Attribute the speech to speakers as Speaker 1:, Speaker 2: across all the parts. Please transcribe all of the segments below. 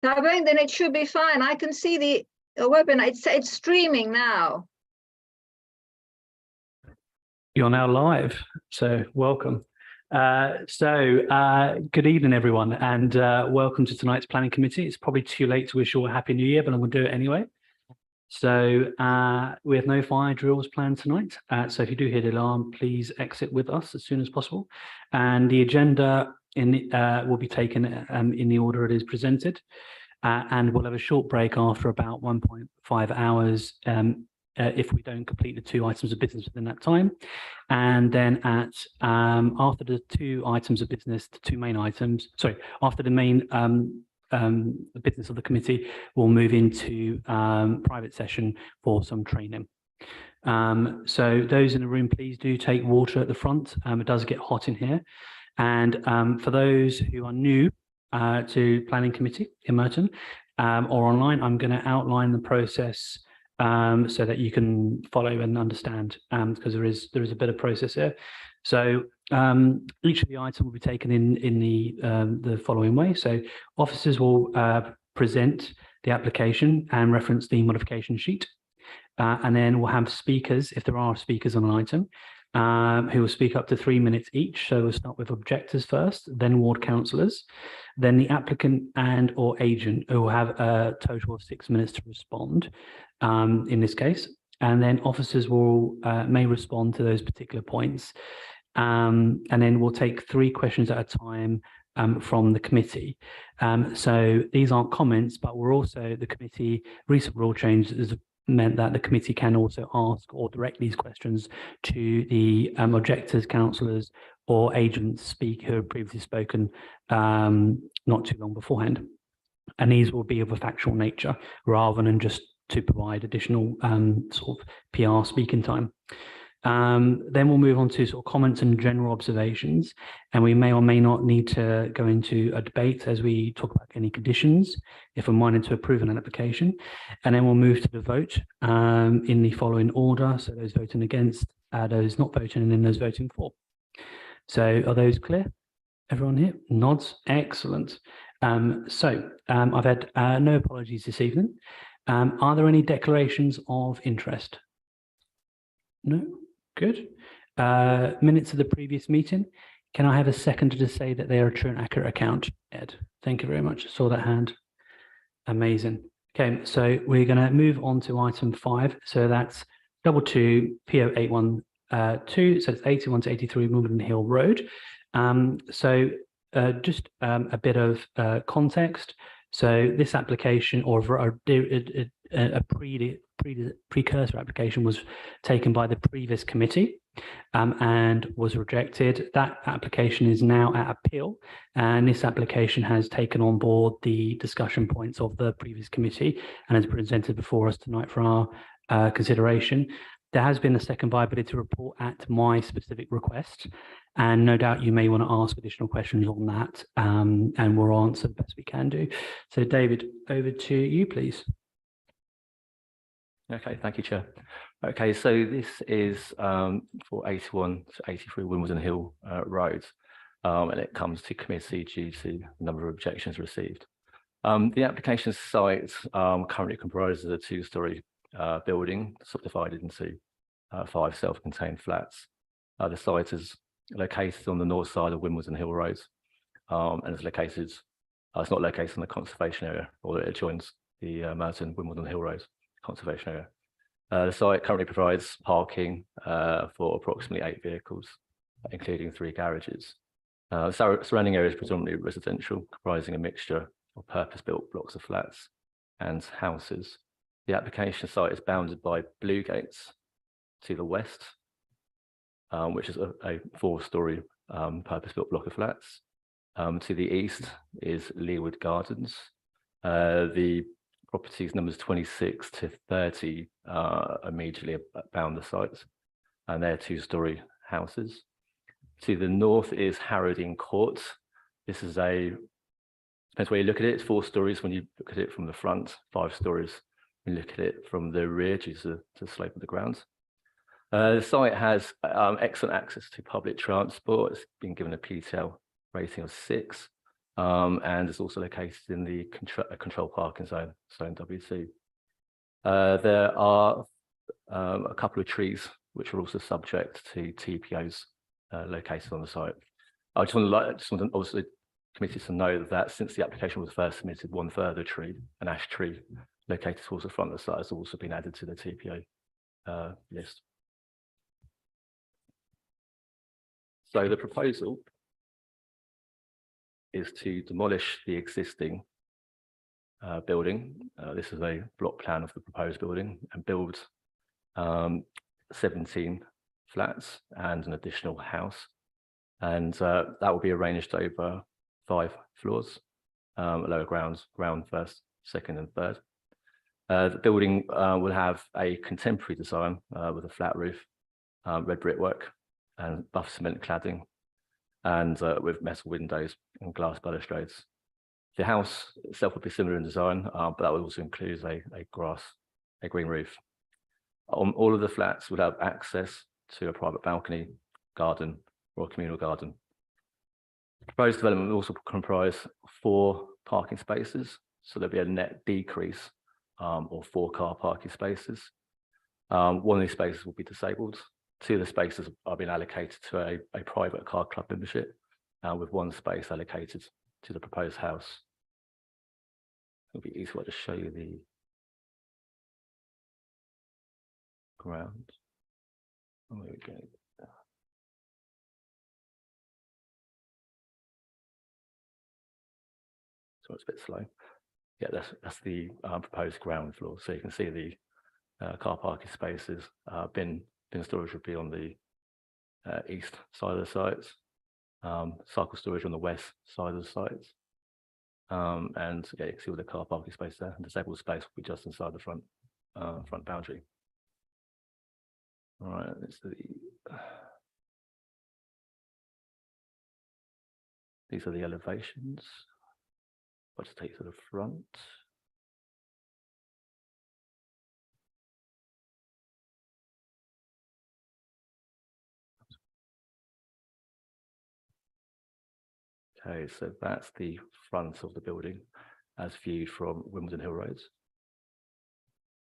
Speaker 1: Tyrone, then it should be fine. I can see the webinar. It's streaming now.
Speaker 2: You're now live, so welcome. Good evening, everyone, and welcome to tonight's planning committee. It's probably too late to wish you a happy new year, but I'm going to do it anyway. So we have no fire drills planned tonight. So if you do hear the alarm, please exit with us as soon as possible. And the agenda will be taken in the order it is presented. And we'll have a short break after about 1.5 hours if we don't complete the 2 items of business within that time. And then after the 2 items of business, the 2 main items, sorry, after the main the business of the committee, we'll move into private session for some training. So those in the room, please do take water at the front. It does get hot in here. And for those who are new to planning committee in Merton or online, I'm going to outline the process so that you can follow and understand, because there is a bit of process here. So each of the items will be taken in the following way. So officers will present the application and reference the modification sheet, and then we'll have speakers, if there are speakers on an item, who will speak up to 3 minutes each. So we'll start with objectors first, then ward councillors, then the applicant and or agent, who will have a total of 6 minutes to respond in this case. And then officers will may respond to those particular points. And then we'll take 3 questions at a time from the committee. So these aren't comments, but we're also, the committee, recent rule changes meant that the committee can also ask or direct these questions to the objectors, councillors or agents who have previously spoken not too long beforehand. And these will be of a factual nature rather than just to provide additional sort of PR speaking time. Then we'll move on to sort of comments and general observations, and we may or may not need to go into a debate as we talk about any conditions if we're minded to approve an application. And then we'll move to the vote in the following order. So those voting against, those not voting, and then those voting for. So are those clear? Everyone here? Nods? Excellent. I've had no apologies this evening. Are there any declarations of interest? No? Good. Minutes of the previous meeting. Can I have a seconder to say that they are a true and accurate account? Ed, thank you very much. I saw that hand. Amazing. Okay, so we're going to move on to item 5. So that's 22 PO 812. So it's 81 to 83 Wimbledon Hill Road. Just a bit of context. So this application, or a precursor application, was taken by the previous committee and was rejected. That application is now at appeal, and this application has taken on board the discussion points of the previous committee and is presented before us tonight for our consideration. There has been a second viability report at my specific request, and no doubt you may want to ask additional questions on that, and we'll answer the best we can do. So David, over to you, please.
Speaker 3: Okay, thank you, Chair. Okay, so this is for 81 to 83 Wimbledon Hill Road, and it comes to committee due to the number of objections received. The application site currently comprises a 2-storey building subdivided into 5 self-contained flats. The site is located on the north side of Wimbledon Hill Road, and it's located, it's not located in the conservation area, although it adjoins the Merton Wimbledon Hill Road conservation area. The site currently provides parking for approximately 8 vehicles, including 3 garages. Surrounding area is predominantly residential, comprising a mixture of purpose-built blocks of flats and houses. The application site is bounded by Blue Gates to the west, which is a 4-storey purpose-built block of flats. To the east is Leawood Gardens. The properties numbers 26 to 30 immediately bound the sites, and they're 2-storey houses. To the north is Harrowdean Court. This is depends where you look at it, it's 4 stories when you look at it from the front, 5 stories when you look at it from the rear due to the slope of the ground. The site has excellent access to public transport. It's been given a PTL rating of 6. and it's also located in the control parking zone, zone W2. There are a couple of trees which are also subject to TPOs located on the site. I just want also the committee to know that since the application was first submitted, one further tree, an ash tree, located towards the front of the site, has also been added to the TPO list. So the proposal is to demolish the existing building. This is a block plan of the proposed building, and build 17 flats and an additional house. And that will be arranged over 5 floors, lower ground first, second and third. The building will have a contemporary design with a flat roof, red brickwork and buff cement cladding, and with metal windows and glass balustrades. The house itself will be similar in design, but that will also include a green roof. All of the flats will have access to a private balcony, garden, or a communal garden. The proposed development will also comprise 4 parking spaces, so there'll be a net decrease or 4 car parking spaces. One of these spaces will be disabled. 2 of the spaces are being allocated to a private car club membership, with 1 space allocated to the proposed house. It'll be easier to show you the ground. Oh, there we go. So it's a bit slow. Yeah, that's the proposed ground floor. So you can see the car parking spaces. Bin storage would be on the east side of the sites. Cycle storage on the west side of the sites. And yeah, you can see all the car parking space there. And disabled space will be just inside the front boundary. All right, these are the elevations. I'll just take you to the front. Okay, so that's the front of the building as viewed from Wimbledon Hill Road.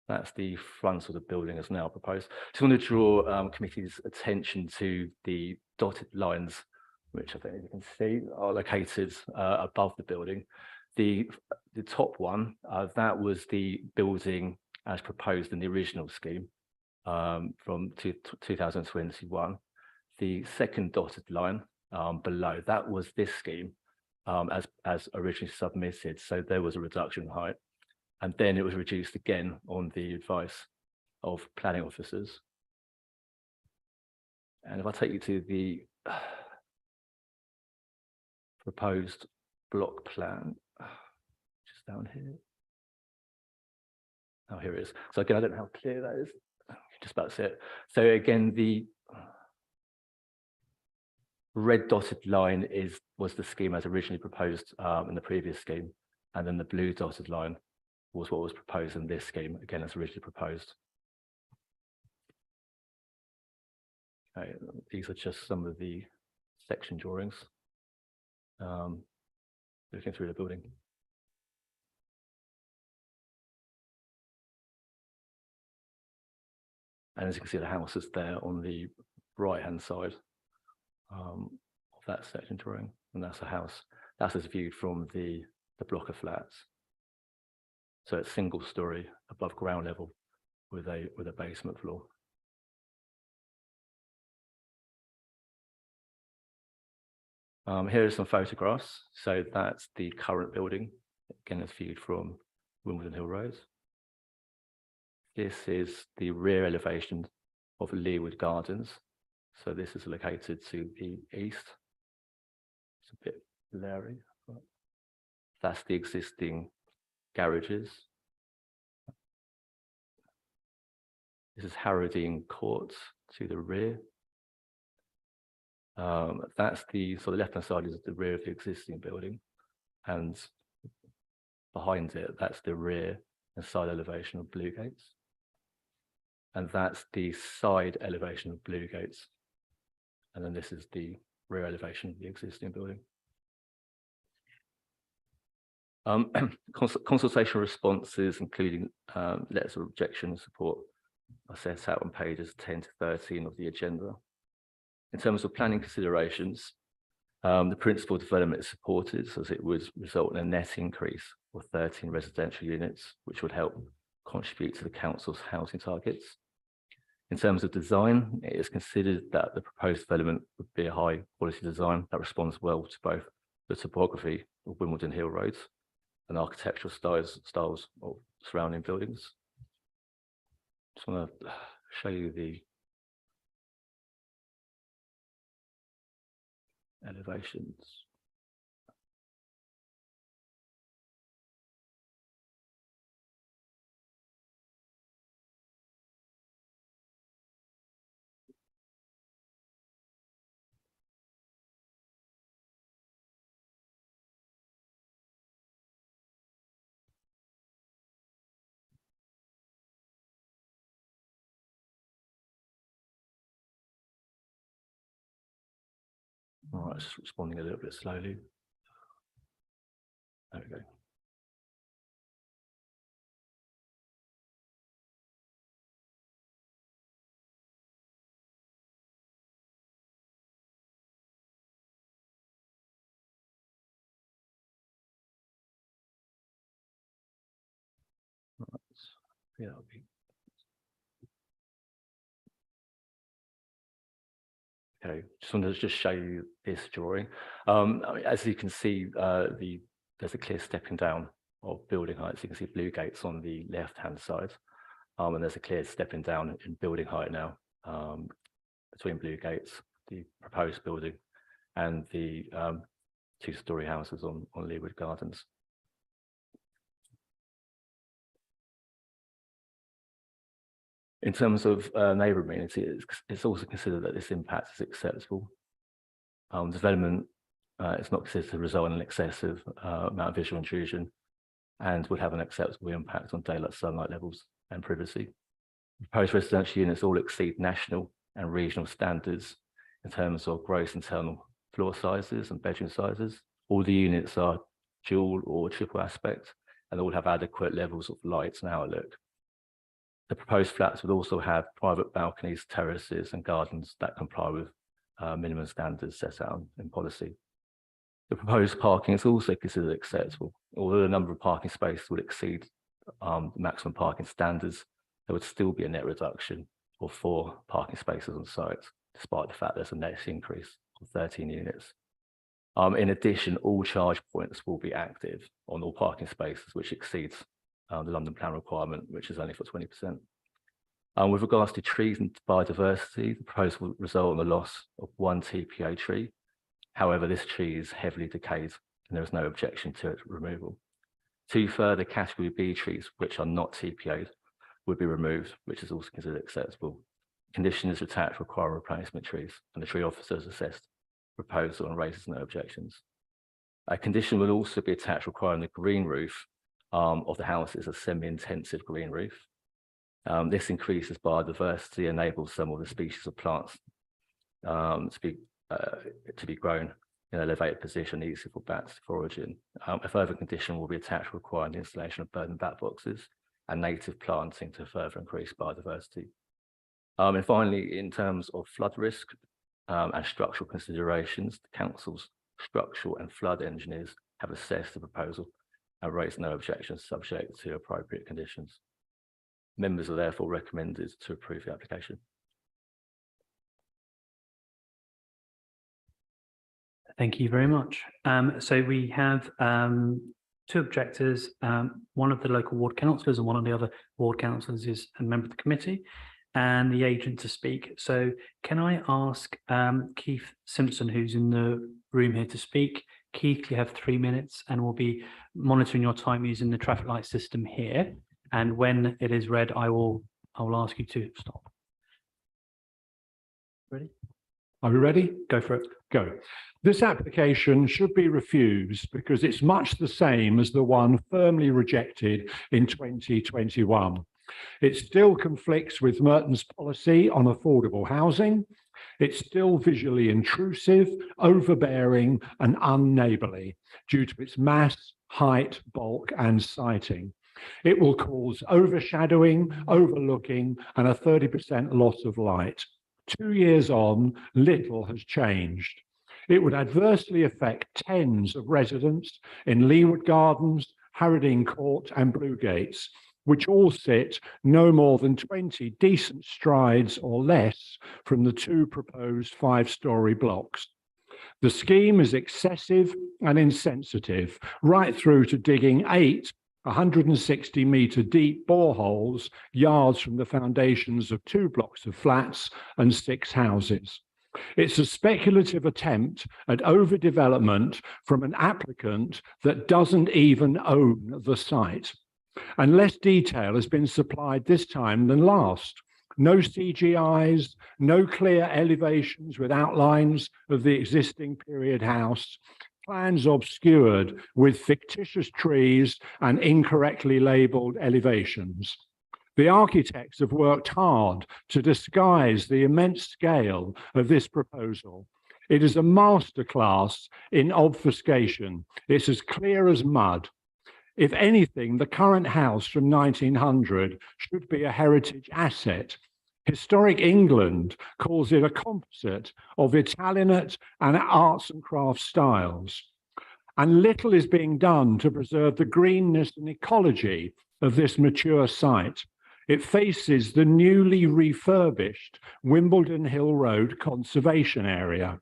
Speaker 3: That's the front of the building as now proposed. Just want to draw committee's attention to the dotted lines, which I think you can see are located above the building. The top one, that was the building as proposed in the original scheme from 2021. The second dotted line below, that was this scheme as originally submitted. So there was a reduction in height. And then it was reduced again on the advice of planning officers. And if I take you to the proposed block plan, just down here. Oh, here it is. So again, I don't know how clear that is. Just about to see it. So again, the red dotted line was the scheme as originally proposed in the previous scheme. And then the blue dotted line was what was proposed in this scheme, again, as originally proposed. Okay, these are just some of the section drawings looking through the building. And as you can see, the house is there on the right-hand side of that section drawing, and that's the house. That's as viewed from the block of flats. So it's single story above ground level with a basement floor. Here are some photographs. So that's the current building. Again, it's viewed from Wimbledon Hill Road. This is the rear elevation of Leawood Gardens. So this is located to the east. It's a bit blurry. That's the existing garages. This is Harrodine Court to the rear. That's the left-hand side is the rear of the existing building, and behind it, that's the rear and side elevation of Bluegates. And that's the side elevation of Bluegates. And then this is the rear elevation of the existing building. Consultation responses, including letters of objection and support, are set out on pages 10 to 13 of the agenda. In terms of planning considerations, the principal development is supported as it would result in a net increase of 13 residential units, which would help contribute to the council's housing targets. In terms of design, it is considered that the proposed development would be a high quality design that responds well to both the topography of Wimbledon Hill roads and architectural styles of surrounding buildings. Just want to show you the elevations. All right, just responding a little bit slowly. There we go. Right. Yeah, that'll be. Okay, just wanted to show you this drawing. I mean, as you can see, there's a clear stepping down of building heights. You can see blue gates on the left-hand side, and there's a clear stepping down in building height now between blue gates, the proposed building, and the two-storey houses on Leawood Gardens. In terms of neighbour amenity, it's also considered that this impact is acceptable. Development is not considered to result in an excessive amount of visual intrusion and would have an acceptable impact on daylight sunlight levels and privacy. Proposed residential units all exceed national and regional standards in terms of gross internal floor sizes and bedroom sizes. All the units are dual or triple aspect and all have adequate levels of light and outlook. The proposed flats would also have private balconies, terraces and gardens that comply with minimum standards set out in policy. The proposed parking is also considered acceptable. Although the number of parking spaces would exceed maximum parking standards, there would still be a net reduction of 4 parking spaces on site, despite the fact there's a net increase of 13 units. In addition, all charge points will be active on all parking spaces, which exceeds the London Plan requirement, which is only for 20%. With regards to trees and biodiversity, the proposal will result in the loss of 1 TPA tree. However, this tree is heavily decayed and there is no objection to its removal. 2 further category B trees, which are not TPA'd, would be removed, which is also considered acceptable. Conditions attached require replacement trees, and the tree officer has assessed the proposal and raises no objections. A condition will also be attached requiring the green roof of the house is a semi-intensive green roof. This increases biodiversity, enables some of the species of plants to be grown in an elevated position, easy for bats to forage in. A further condition will be attached requiring the installation of bird and bat boxes and native planting to further increase biodiversity. And finally, in terms of flood risk and structural considerations, the council's structural and flood engineers have assessed the proposal and raised no objections subject to appropriate conditions. Members are therefore recommended to approve the application.
Speaker 2: Thank you very much. So we have 2 objectors. One of the local ward councillors and one of the other ward councillors is a member of the committee and the agent to speak. So can I ask Keith Simpson, who's in the room here, to speak? Keith, you have 3 minutes and we'll be monitoring your time using the traffic light system here. And when it is red, I will ask you to stop. Ready?
Speaker 4: Are we ready?
Speaker 2: Go for it.
Speaker 4: Go. This application should be refused because it's much the same as the one firmly rejected in 2021. It still conflicts with Merton's policy on affordable housing. It's still visually intrusive, overbearing, and unneighbourly due to its mass, height, bulk, and siting. It will cause overshadowing, overlooking, and a 30% loss of light. 2 years on, little has changed. It would adversely affect tens of residents in Leeward Gardens, Harradine Court, and Bluegates, which all sit no more than 20 decent strides or less from the 2 proposed 5-storey blocks. The scheme is excessive and insensitive, right through to digging 8 160-metre deep boreholes yards from the foundations of 2 blocks of flats and 6 houses. It's a speculative attempt at overdevelopment from an applicant that doesn't even own the site. And less detail has been supplied this time than last. No CGIs, no clear elevations with outlines of the existing period house, plans obscured with fictitious trees and incorrectly labelled elevations. The architects have worked hard to disguise the immense scale of this proposal. It is a masterclass in obfuscation. It's as clear as mud. If anything, the current house from 1900 should be a heritage asset. Historic England calls it a composite of Italianate and arts and crafts styles. And little is being done to preserve the greenness and ecology of this mature site. It faces the newly refurbished Wimbledon Hill Road Conservation Area.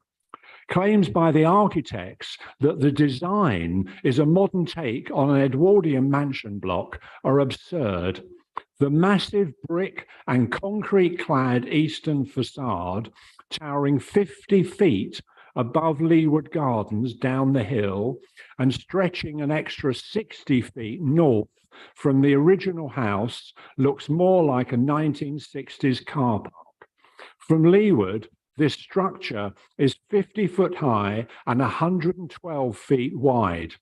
Speaker 4: Claims by the architects that the design is a modern take on an Edwardian mansion block are absurd. The massive brick and concrete-clad eastern facade, towering 50 feet above Leeward Gardens down the hill and stretching an extra 60 feet north from the original house, looks more like a 1960s car park. From Leeward, this structure is 50 foot high and 112 feet wide.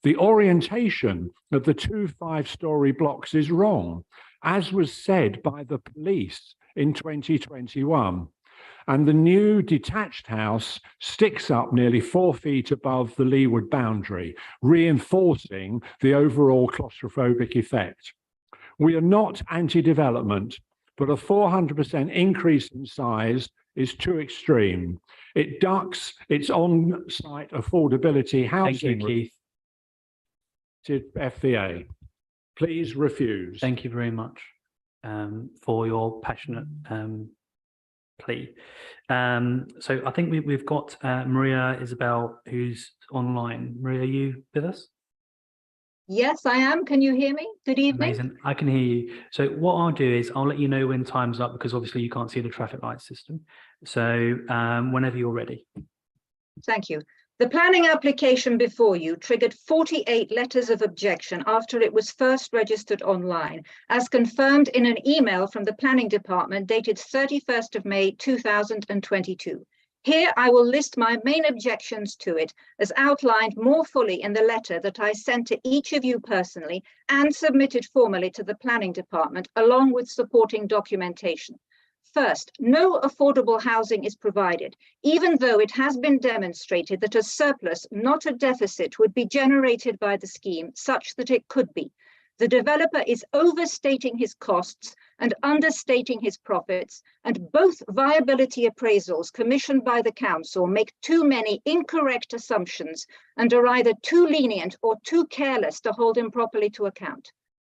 Speaker 4: The orientation of the 2 5-storey blocks is wrong, as was said by the police in 2021. And the new detached house sticks up nearly 4 feet above the leeward boundary, reinforcing the overall claustrophobic effect. We are not anti-development, but a 400% increase in size is too extreme. It ducks its on-site affordability housing.
Speaker 2: Thank you, Keith.
Speaker 4: FVA. Please refuse.
Speaker 2: Thank you very much for your passionate plea. So I think we've got Maria Isabel, who's online. Maria, are you with us?
Speaker 1: Yes, I am. Can you hear me? Good evening.
Speaker 2: Amazing. I can hear you. So what I'll do is I'll let you know when time's up, because obviously you can't see the traffic light system. So whenever you're ready.
Speaker 1: Thank you. The planning application before you triggered 48 letters of objection after it was first registered online, as confirmed in an email from the Planning Department dated 31st of May 2022. Here I will list my main objections to it, as outlined more fully in the letter that I sent to each of you personally and submitted formally to the Planning Department, along with supporting documentation. First, no affordable housing is provided, even though it has been demonstrated that a surplus, not a deficit, would be generated by the scheme, such that it could be. The developer is overstating his costs and understating his profits, and both viability appraisals commissioned by the council make too many incorrect assumptions and are either too lenient or too careless to hold him properly to account.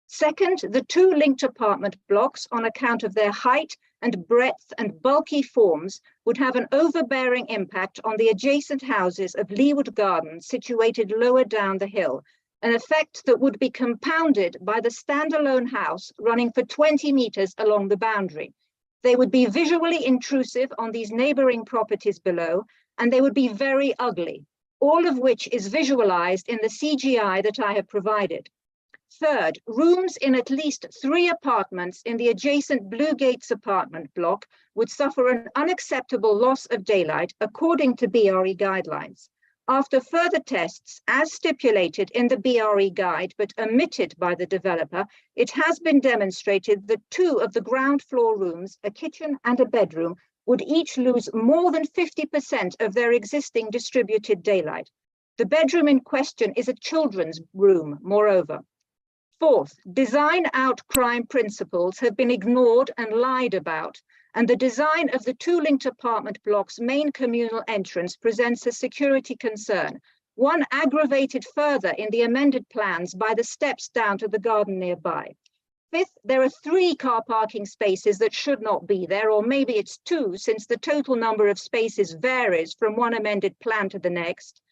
Speaker 1: Second, the 2 linked apartment blocks, on account of their height and breadth and bulky forms, would have an overbearing impact on the adjacent houses of Leeward Gardens situated lower down the hill, an effect that would be compounded by the standalone house running for 20 meters along the boundary. They would be visually intrusive on these neighboring properties below, and they would be very ugly, all of which is visualized in the CGI that I have provided. Third, rooms in at least 3 apartments in the adjacent Bluegates apartment block would suffer an unacceptable loss of daylight according to BRE guidelines. After further tests, as stipulated in the BRE guide but omitted by the developer, it has been demonstrated that 2 of the ground floor rooms, a kitchen and a bedroom, would each lose more than 50% of their existing distributed daylight. The bedroom in question is a children's room, moreover. Fourth, design out crime principles have been ignored and lied about, and the design of the two linked apartment block's main communal entrance presents a security concern, one aggravated further in the amended plans by the steps down to the garden nearby. Fifth, there are 3 car parking spaces that should not be there, or maybe it's 2, since the total number of spaces varies from one amended plan to the next.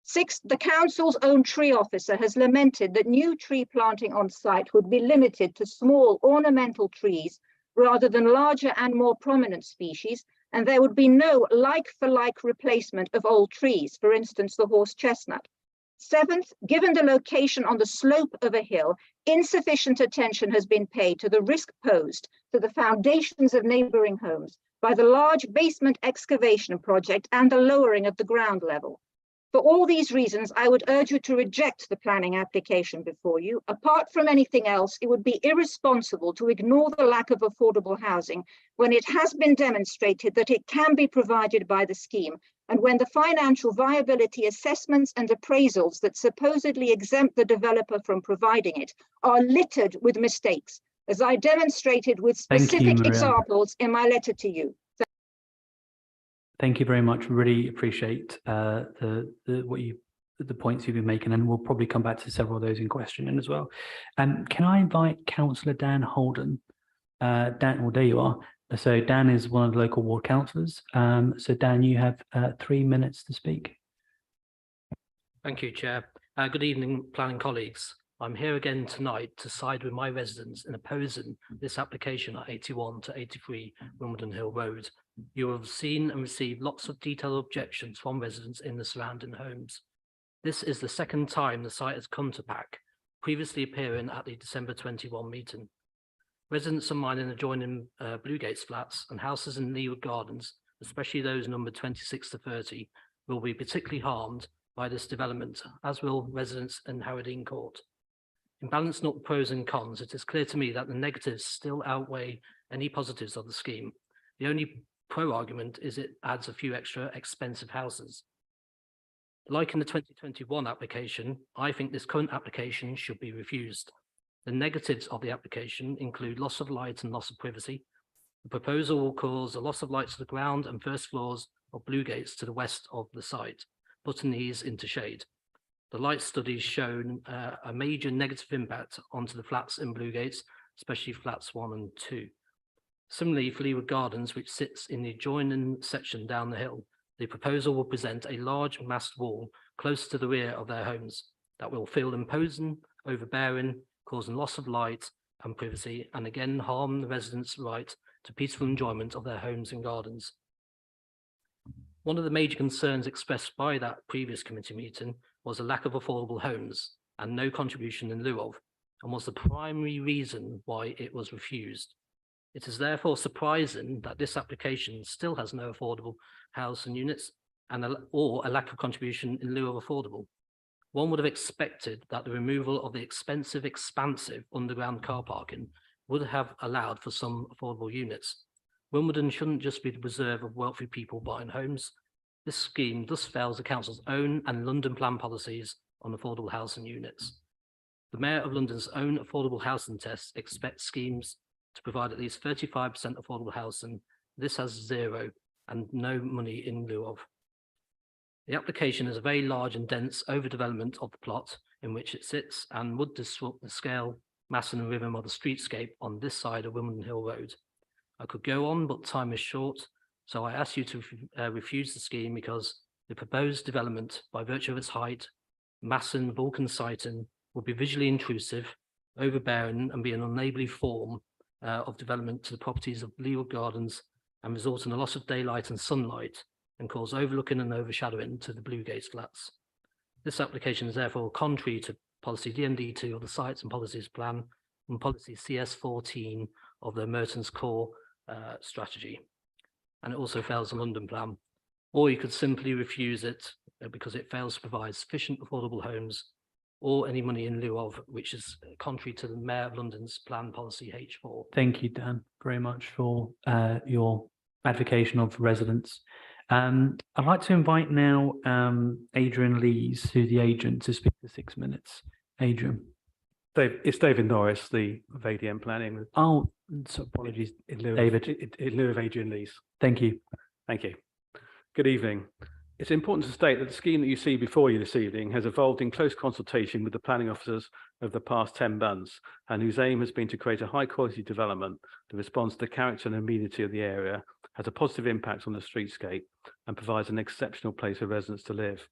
Speaker 1: Sixth, the council's own tree officer has lamented that new tree planting on site would be limited to small ornamental trees rather than larger and more prominent species, and there would be no like-for-like replacement of old trees, for instance, the horse chestnut. Seventh, given the location on the slope of a hill, insufficient attention has been paid to the risk posed to the foundations of neighboring homes by the large basement excavation project and the lowering of the ground level. For all these reasons, I would urge you to reject the planning application before you. Apart from anything else, it would be irresponsible to ignore the lack of affordable housing when it has been demonstrated that it can be provided by the scheme, and when the financial viability assessments and appraisals that supposedly exempt the developer from providing it are littered with mistakes, as I demonstrated with specific examples in my letter to you.
Speaker 2: Thank you very much. Really appreciate the points you've been making, and we'll probably come back to several of those in questioning as well. Can I invite Councillor Dan Holden? Dan, well, there you are. So Dan is one of the local ward councillors. So Dan, you have 3 minutes to speak.
Speaker 5: Thank you, Chair. Good evening, planning colleagues. I'm here again tonight to side with my residents in opposing this application at 81 to 83 Wimbledon Hill Road. You will have seen and received lots of detailed objections from residents in the surrounding homes. This is the second time the site has come to PAC, previously appearing at the December 21 meeting. Residents of mine in adjoining Bluegates flats and houses in Leawood Gardens, especially those numbered 26 to 30, will be particularly harmed by this development, as will residents in Harrow Court. In balancing up the pros and cons, it is clear to me that the negatives still outweigh any positives of the scheme. The only pro argument is it adds a few extra expensive houses. Like in the 2021 application, I think this current application should be refused. The negatives of the application include loss of light and loss of privacy. The proposal will cause a loss of light to the ground and first floors of Bluegates to the west of the site, putting these into shade. The light studies shown a major negative impact onto the flats in Bluegates, especially flats 1 and 2. Similarly, for Leawood Gardens, which sits in the adjoining section down the hill, the proposal will present a large massed wall close to the rear of their homes that will feel imposing, overbearing, causing loss of light and privacy, and again harm the residents' right to peaceful enjoyment of their homes and gardens. One of the major concerns expressed by that previous committee meeting was a lack of affordable homes and no contribution in lieu of, and was the primary reason why it was refused. It is therefore surprising that this application still has no affordable housing units or a lack of contribution in lieu of affordable. One would have expected that the removal of the expensive, expansive underground car parking would have allowed for some affordable units. Wimbledon shouldn't just be the preserve of wealthy people buying homes. This scheme thus fails the council's own and London plan policies on affordable housing units. The Mayor of London's own affordable housing test expects schemes to provide at least 35% affordable housing. This has 0 and no money in lieu of. The application is a very large and dense overdevelopment of the plot in which it sits and would disrupt the scale, mass and rhythm of the streetscape on this side of Wimbledon Hill Road. I could go on, but time is short, so I ask you to refuse the scheme because the proposed development, by virtue of its height, mass and Vulcan siting, would be visually intrusive, overbearing, and be an unneighbourly form of development to the properties of Leawood Gardens and result in a loss of daylight and sunlight and cause overlooking and overshadowing to the Bluegates flats. This application is therefore contrary to policy DMD2 of the Sites and Policies Plan and policy CS14 of the Merton's Core strategy. And it also fails the London plan. Or you could simply refuse it because it fails to provide sufficient affordable homes or any money in lieu of, which is contrary to the Mayor of London's plan policy H4.
Speaker 2: Thank you, Dan, very much for your advocation of residents. I'd like to invite now Adrian Lees, who's the agent, to speak for 6 minutes. Adrian.
Speaker 6: It's David Norris, the of ADM Planning.
Speaker 2: Oh, so
Speaker 6: Apologies, in lieu
Speaker 2: David.
Speaker 6: in lieu of Adrian Lees.
Speaker 2: Thank you.
Speaker 6: Thank you. Good evening. It's important to state that the scheme that you see before you this evening has evolved in close consultation with the planning officers of the past 10 months, and whose aim has been to create a high quality development that responds to the character and amenity of the area, has a positive impact on the streetscape, and provides an exceptional place for residents to live.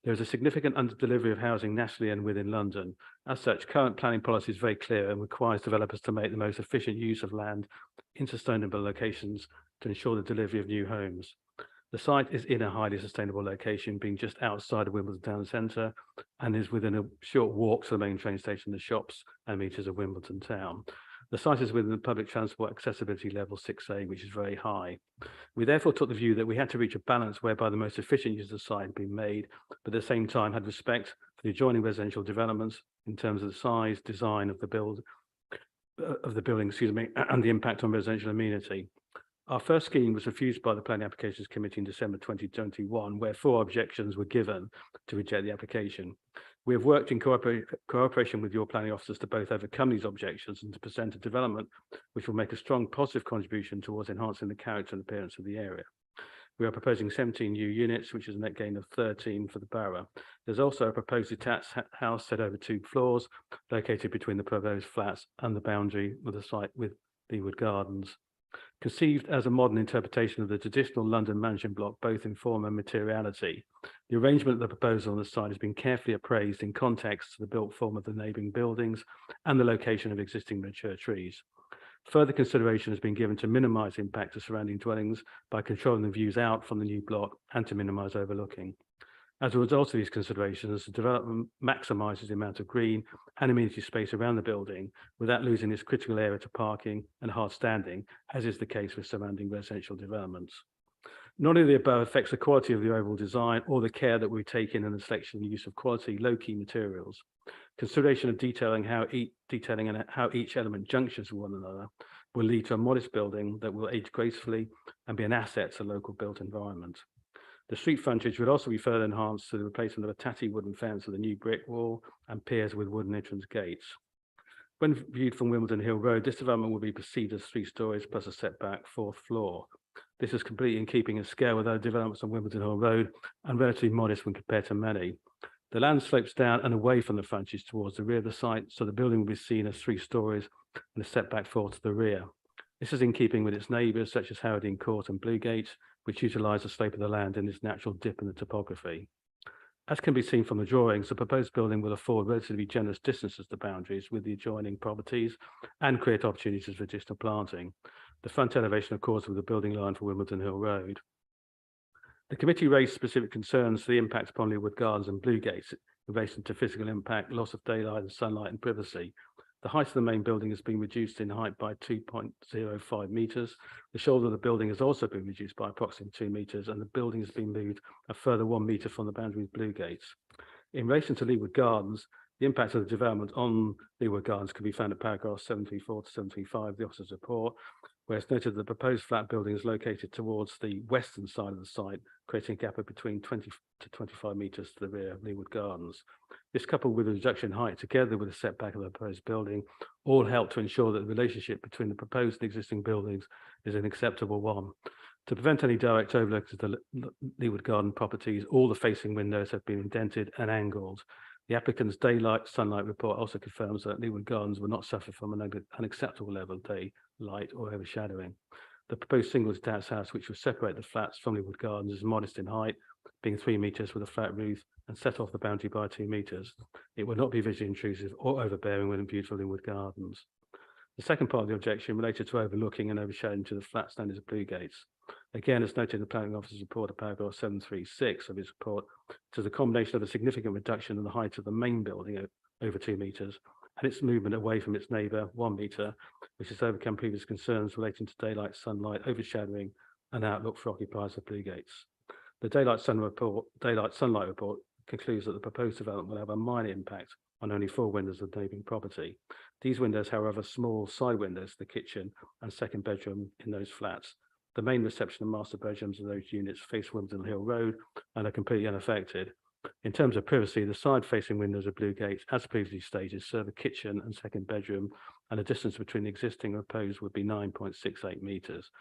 Speaker 6: There is a significant under-delivery of housing nationally and within London. As such, current planning policy is very clear and requires developers to make the most efficient use of land in sustainable locations to ensure the delivery of new homes. The site is in a highly sustainable location, being just outside of Wimbledon Town Centre, and is within a short walk to the main train station, the shops and meters of Wimbledon Town. The site is within the public transport accessibility level 6A, which is very high. We therefore took the view that we had to reach a balance whereby the most efficient use of the site had been made, but at the same time had respect for the adjoining residential developments in terms of the size, design of the building, and the impact on residential amenity. Our first scheme was refused by the Planning Applications Committee in December 2021, where 4 objections were given to reject the application. We have worked in cooperation with your planning officers to both overcome these objections and to present a development which will make a strong positive contribution towards enhancing the character and appearance of the area. We are proposing 17 new units, which is a net gain of 13 for the borough. There's also a proposed detached house set over 2 floors, located between the proposed flats and the boundary of the site with Leawood Gardens. Conceived as a modern interpretation of the traditional London mansion block, both in form and materiality, the arrangement of the proposal on the site has been carefully appraised in context to the built form of the neighbouring buildings and the location of existing mature trees. Further consideration has been given to minimise impact to surrounding dwellings by controlling the views out from the new block and to minimise overlooking. As a result of these considerations, the development maximises the amount of green and amenity space around the building without losing this critical area to parking and hard standing, as is the case with surrounding residential developments. None of the above affects the quality of the overall design or the care that we take in the selection and use of quality low-key materials. Consideration of detailing how each element junctions with one another will lead to a modest building that will age gracefully and be an asset to the local built environment. The street frontage would also be further enhanced through the replacement of a tatty wooden fence with a new brick wall and piers with wooden entrance gates. When viewed from Wimbledon Hill Road, this development will be perceived as 3 stories plus a setback 4th floor. This is completely in keeping in scale with other developments on Wimbledon Hill Road and relatively modest when compared to many. The land slopes down and away from the frontage towards the rear of the site, so the building will be seen as 3 stories and a setback 4 to the rear. This is in keeping with its neighbours such as Howardine Court and Bluegate, which utilise the slope of the land in this natural dip in the topography. As can be seen from the drawings, the proposed building will afford relatively generous distances to boundaries with the adjoining properties and create opportunities for additional planting. The front elevation, of course, with the building line for Wimbledon Hill Road. The committee raised specific concerns for the impact upon Leawood Gardens and Bluegate in relation to physical impact, loss of daylight and sunlight and privacy. The height of the main building has been reduced in height by 2.05 metres. The shoulder of the building has also been reduced by approximately 2 metres, and the building has been moved a further 1 metre from the boundary with Bluegate. In relation to Leawood Gardens, the impact of the development on Leawood Gardens can be found at paragraphs 734 to 735 of the officer's report, where it's noted that the proposed flat building is located towards the western side of the site, creating a gap of between 20 to 25 metres to the rear of Leawood Gardens. This, coupled with a reduction in height, together with a setback of the proposed building, all help to ensure that the relationship between the proposed and existing buildings is an acceptable one. To prevent any direct overlook to the Leawood Garden properties, all the facing windows have been indented and angled. The applicant's daylight sunlight report also confirms that Leawood Gardens will not suffer from an unacceptable level of daylight or overshadowing. The proposed single detached house, which will separate the flats from Leawood Gardens, is modest in height, being 3 metres with a flat roof and set off the boundary by 2 metres. It will not be visually intrusive or overbearing when viewed from Leawood Gardens. The second part of the objection related to overlooking and overshadowing to the flat standards of Bluegates. Again, as noted in the planning officer's report at paragraph 736 of his report, to the combination of a significant reduction in the height of the main building over 2 metres and its movement away from its neighbour 1 metre, which has overcome previous concerns relating to daylight, sunlight, overshadowing and outlook for occupiers of Bluegates. The daylight sunlight report concludes that the proposed development will have a minor impact on only 4 windows of the neighbouring property. These windows, however, small side windows to the kitchen and second bedroom in those flats. The main reception and master bedrooms of those units face Wimbledon Hill Road and are completely unaffected. In terms of privacy, the side-facing windows of Blue Gates, as previously stated, serve a kitchen and second bedroom, and the distance between the existing and proposed would be 9.68 metres.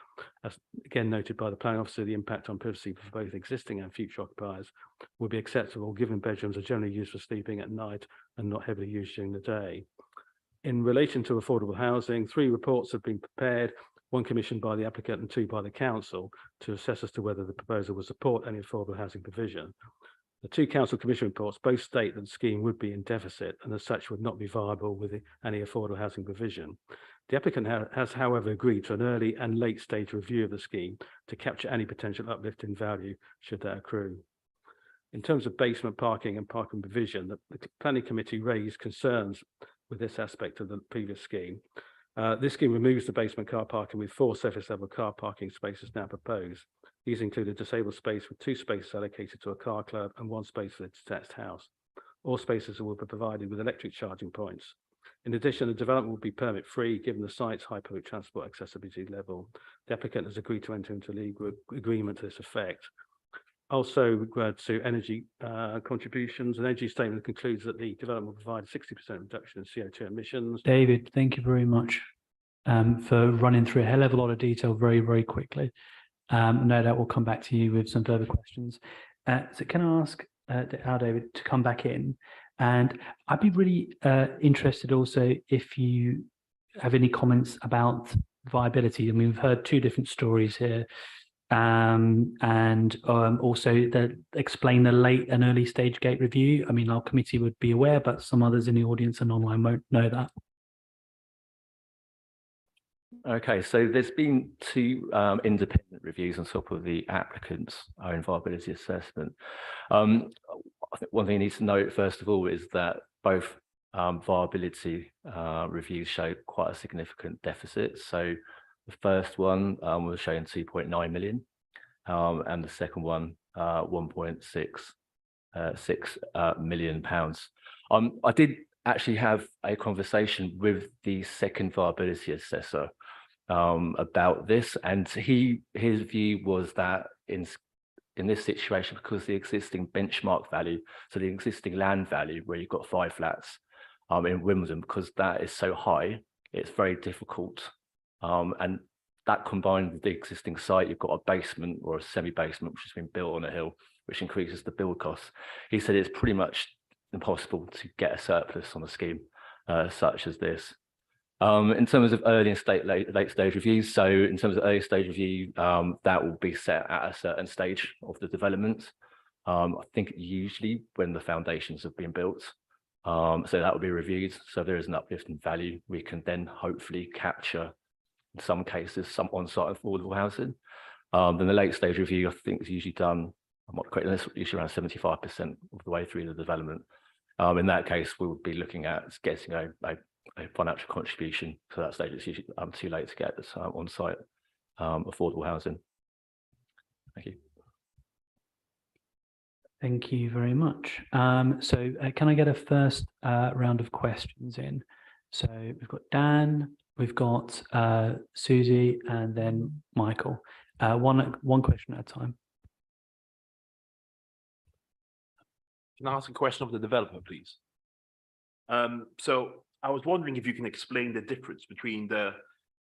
Speaker 6: As again noted by the planning officer, the impact on privacy for both existing and future occupiers would be acceptable, given bedrooms are generally used for sleeping at night and not heavily used during the day. In relation to affordable housing, 3 reports have been prepared, 1 commissioned by the applicant and 2 by the council, to assess as to whether the proposal will support any affordable housing provision. The 2 council commission reports both state that the scheme would be in deficit and as such would not be viable with any affordable housing provision. The applicant has, however, agreed to an early and late stage review of the scheme to capture any potential uplift in value should that accrue. In terms of basement parking and parking provision, the planning committee raised concerns with this aspect of the previous scheme. This scheme removes the basement car parking with 4 surface level car parking spaces now proposed. These include a disabled space with 2 spaces allocated to a car club and 1 space for a detached house. All spaces will be provided with electric charging points. In addition, the development will be permit free given the site's high public transport accessibility level. The applicant has agreed to enter into a legal agreement to this effect. Also, regard to energy contributions, an energy statement concludes that the development will provide a 60% reduction in CO2 emissions.
Speaker 2: David, thank you very much for running through a hell of a lot of detail very, very quickly. No doubt we'll come back to you with some further questions. So can I ask Al David to come back in? And I'd be really interested also if you have any comments about viability. I mean, we've heard 2 different stories here. And also explain the late and early stage gate review. I mean, our committee would be aware, but some others in the audience and online won't know that.
Speaker 3: Okay, so there's been 2 independent reviews on top of the applicant's own viability assessment. I think one thing you need to note, first of all, is that both viability reviews show quite a significant deficit. So the first one was showing 2.9 million, and the second one 1.6 million pounds. I did actually have a conversation with the second viability assessor about this, and his view was that in this situation, because the existing benchmark value, so the existing land value where you've got 5 flats in Wimbledon, because that is so high, it's very difficult. And that combined with the existing site, you've got a basement or a semi-basement which has been built on a hill, which increases the build costs. He said it's pretty much impossible to get a surplus on a scheme such as this. In terms of early and late stage reviews, so in terms of early stage review, that will be set at a certain stage of the development. I think usually when the foundations have been built. So that will be reviewed. So there is an uplift in value. We can then hopefully capture, in some cases, some on-site affordable housing. Then the late stage review, I think, is usually done, I'm not correct, it's usually around 75% of the way through the development. In that case, we would be looking at getting a financial contribution. So that stage, it's usually too late to get this on-site affordable housing. Thank you.
Speaker 2: Thank you very much. So can I get a first round of questions in? So we've got Dan, we've got Susie, and then Michael. One question at a time.
Speaker 7: Can I ask a question of the developer, please? So I was wondering if you can explain the difference between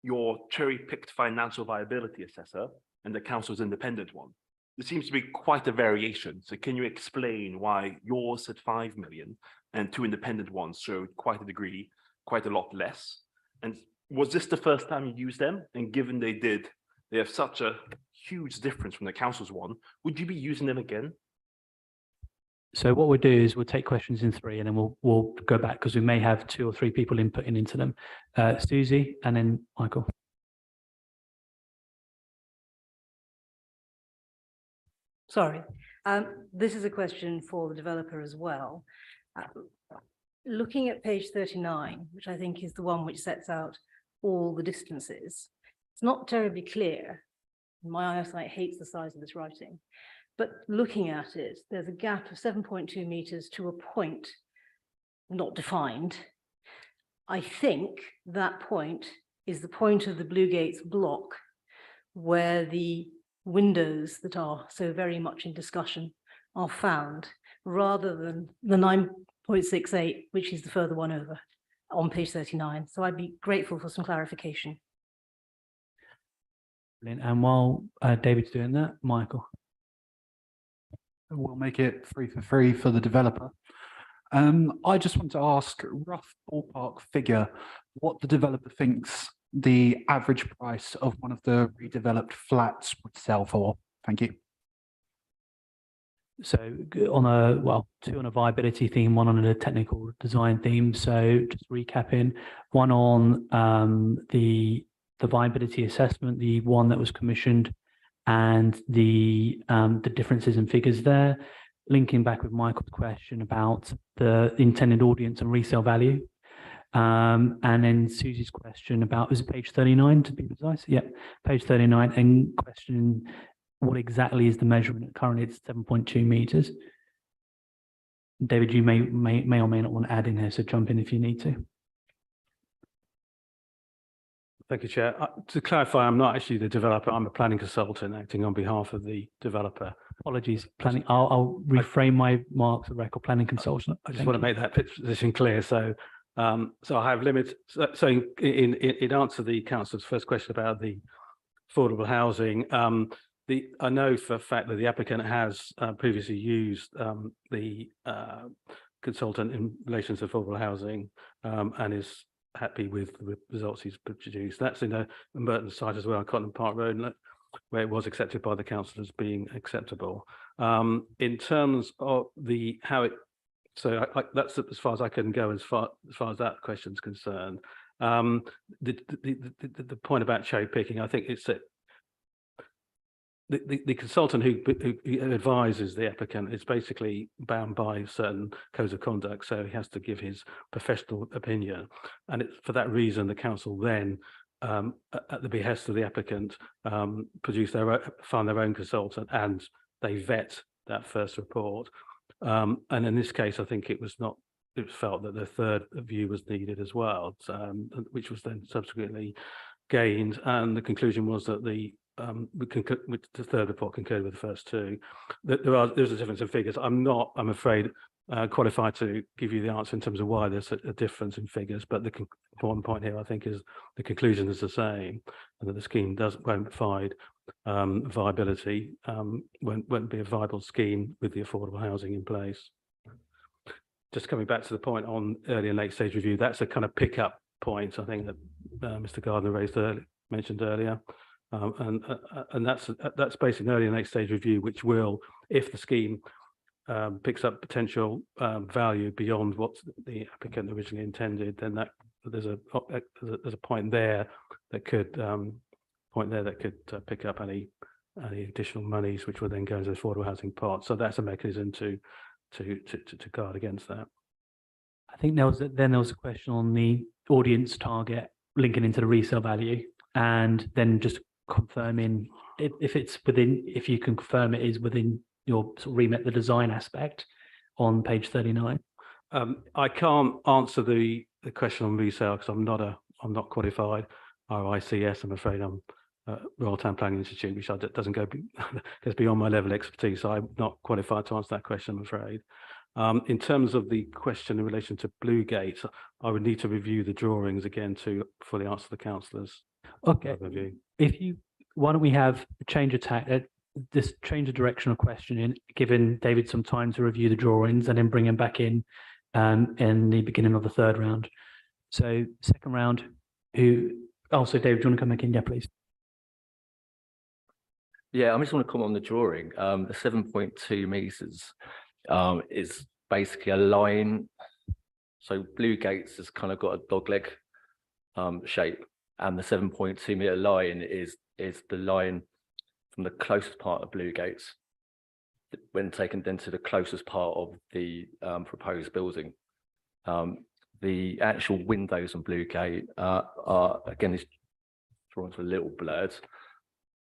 Speaker 7: your cherry-picked financial viability assessor and the council's independent one. There seems to be quite a variation. So can you explain why yours at 5 million and 2 independent ones showed quite a lot less? And was this the first time you used them? And given they have such a huge difference from the council's one, would you be using them again?
Speaker 2: So what we'll do is we'll take questions in 3 and then we'll go back because we may have 2 or 3 people inputting into them. Susie and then Michael.
Speaker 8: Sorry, this is a question for the developer as well. Looking at page 39, which I think is the one which sets out all the distances, it's not terribly clear. My eyesight hates the size of this writing, but looking at it, there's a gap of 7.2 meters to a point not defined. I think that point is the point of the Blue Gates block, where the windows that are so very much in discussion are found, rather than the 9.68, which is the further one over on page 39. So I'd be grateful for some clarification.
Speaker 2: Brilliant. And while David's doing that, Michael.
Speaker 9: We'll make it 3 for 3 for the developer. I just want to ask a rough ballpark figure, what the developer thinks the average price of one of the redeveloped flats would sell for. Thank you.
Speaker 2: So on a, well, 2 on a viability theme, 1 on a technical design theme. So just recapping, 1 on the viability assessment, the one that was commissioned, and the differences in figures there. Linking back with Michael's question about the intended audience and resale value. And then Susie's question about, is it page 39 to be precise? Yeah, page 39, and question what exactly is the measurement? Currently it's 7.2 meters. David, you may or may not want to add in here, so jump in if you need to.
Speaker 6: Thank you, Chair. To clarify, I'm not actually the developer. I'm a planning consultant acting on behalf of the developer.
Speaker 2: Apologies, planning. I'll reframe my marks of record, planning consultant.
Speaker 6: I just want to make that position clear. So, so I have limits. So in answer to the councillor's first question about the affordable housing, I know for a fact that the applicant has previously used the consultant in relation to affordable housing and is happy with the results he's produced. That's in a Merton site as well on Cotton Park Road, where it was accepted by the council as being acceptable. In terms of the how it, so that's as far as I can go as far as that question's concerned. The point about cherry picking, I think it's that the consultant who advises the applicant is basically bound by certain codes of conduct, so he has to give his professional opinion, and it's for that reason the council then, at the behest of the applicant, find their own consultant, and they vet that first report. And in this case, I think it was felt that the third view was needed as well, which was then subsequently gained, and the conclusion was that the third report concurred with the first 2. That there's a difference in figures. I'm afraid, qualified to give you the answer in terms of why there's a difference in figures, but the important point here, I think, is the conclusion is the same, and that the scheme won't provide viability, won't be a viable scheme with the affordable housing in place. Just coming back to the point on early and late stage review, that's a kind of pick-up point, I think, that Mr. Gardner mentioned earlier. And that's basically an early and late stage review, which will, if the scheme picks up potential value beyond what the applicant originally intended, then there's a point there that could pick up any additional monies, which will then go into the affordable housing part. So that's a mechanism to guard against that.
Speaker 2: I think there was a question on the audience target linking into the resale value, and then just confirming if it's within, if you can confirm it is within your sort of remit, the design aspect on page 39.
Speaker 6: I can't answer the question on resale because I'm not qualified. RICS, I'm afraid. I'm Royal Town Planning Institute, which doesn't goes beyond my level of expertise. So I'm not qualified to answer that question, I'm afraid. In terms of the question in relation to Bluegate, I would need to review the drawings again to fully answer the councillors.
Speaker 2: Okay. Why don't we have a change of tack, this change of direction of questioning, giving David some time to review the drawings and then bring him back in the beginning of the 3rd round. So 2nd round, so David, do you want to come back in? Yeah, please.
Speaker 3: Yeah, I just want to comment on the drawing. The 7.2 meters is basically a line. So Bluegates has kind of got a dogleg shape, and the 7.2 meter line is the line from the closest part of Bluegates when taken then to the closest part of the proposed building. The actual windows on Bluegate are, again, these drawings are a little blurred.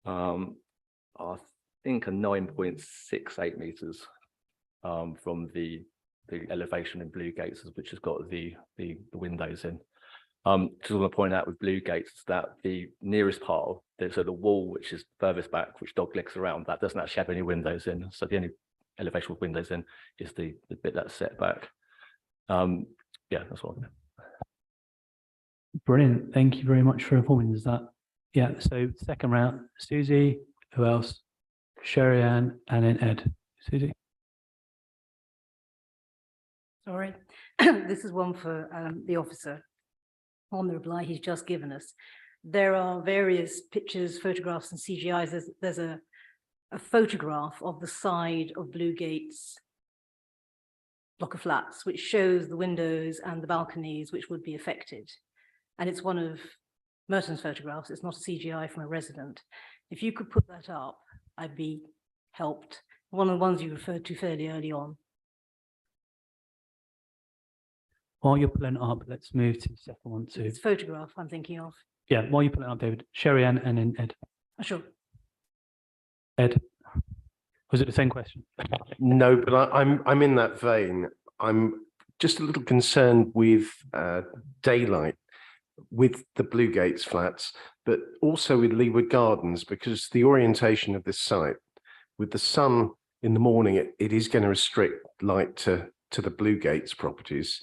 Speaker 3: I think are 9.68 meters from the elevation in Bluegates, which has got the windows in. Just want to point out with Blue Gates that the nearest part of so the wall, which is furthest back, which dog legs around, that doesn't actually have any windows in. So the only elevation with windows in is the bit that's set back. Yeah, that's all.
Speaker 2: Brilliant. Thank you very much for informing us that. Yeah, so second round, Susie, who else? Sherry Ann, and then Ed. Susie.
Speaker 8: Sorry, this is one for the officer on the reply he's just given us. There are various pictures, photographs and CGIs. There's a photograph of the side of Blue Gates block of flats, which shows the windows and the balconies which would be affected. And it's one of Merton's photographs. It's not a CGI from a resident. If you could put that up, I'd be helped. One of the ones you referred to fairly early on.
Speaker 2: While you're pulling it up, let's move to the second one too.
Speaker 8: It's a photograph I'm thinking of.
Speaker 2: Yeah, while you're pulling it up, David, Sherry Ann, and then Ed.
Speaker 8: Sure.
Speaker 2: Ed, was it the same question?
Speaker 10: No, but I'm in that vein. I'm just a little concerned with daylight with the Blue Gates flats, but also with Leeward Gardens, because the orientation of this site with the sun in the morning, it is going to restrict light to the Blue Gates properties,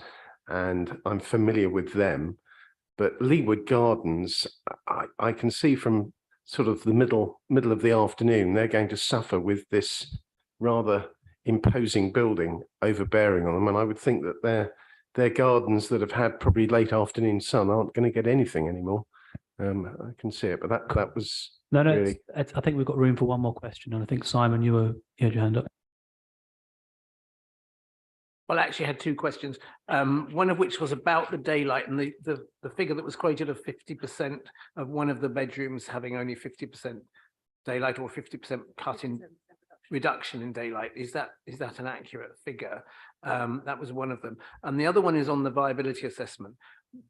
Speaker 10: and I'm familiar with them. But Leeward Gardens, I can see from sort of the middle of the afternoon, they're going to suffer with this rather imposing building overbearing on them. And I would think that their gardens that have had probably late afternoon sun aren't going to get anything anymore. I can see it, but that was
Speaker 2: No,
Speaker 10: really...
Speaker 2: I think we've got room for one more question. And I think Simon, you had your hand up.
Speaker 11: Well, I actually had two questions, one of which was about the daylight and the figure that was quoted of 50% of one of the bedrooms having only 50% daylight or 50% cut in reduction in daylight. Is that an accurate figure? That was one of them. And the other one is on the viability assessment.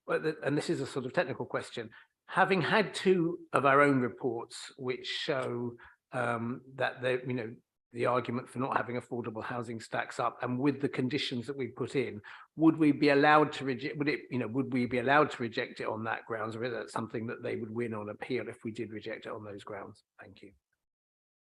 Speaker 11: And this is a sort of technical question. Having had two of our own reports which show that the argument for not having affordable housing stacks up, and with the conditions that we put in, would we be allowed to reject? Would we be allowed to reject it on that grounds, or is that something that they would win on appeal if we did reject it on those grounds? Thank you.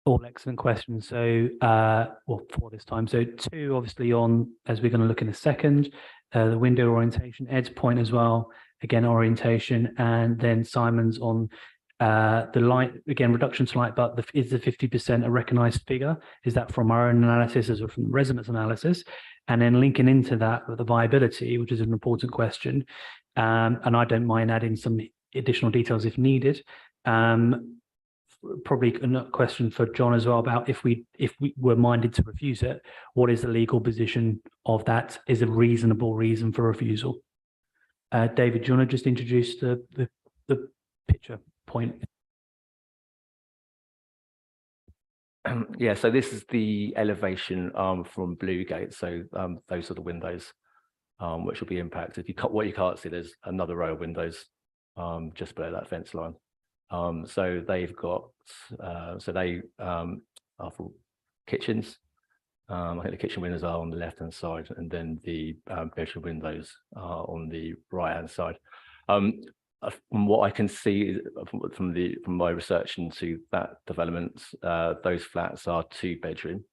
Speaker 2: All excellent questions. So, well, for this time, so two obviously on, as we're going to look in a second, the window orientation. Ed's point as well, again orientation, and then Simon's on. The light, again, reduction to light, but is the 50% a recognized figure? Is that from our own analysis or from the residents' analysis? And then linking into that with the viability, which is an important question. And I don't mind adding some additional details if needed. Probably a question for John as well about if we were minded to refuse it, what is the legal position of that? Is a reasonable reason for refusal? David, do you want to just introduce the picture point?
Speaker 3: Yeah, so this is the elevation from Blue Gate. So those are the windows which will be impacted. What you can't see, there's another row of windows just below that fence line. So they've got, they are for kitchens. I think the kitchen windows are on the left-hand side, and then the bedroom windows are on the right-hand side. From what I can see from my research into that development, those flats are 2-bedroom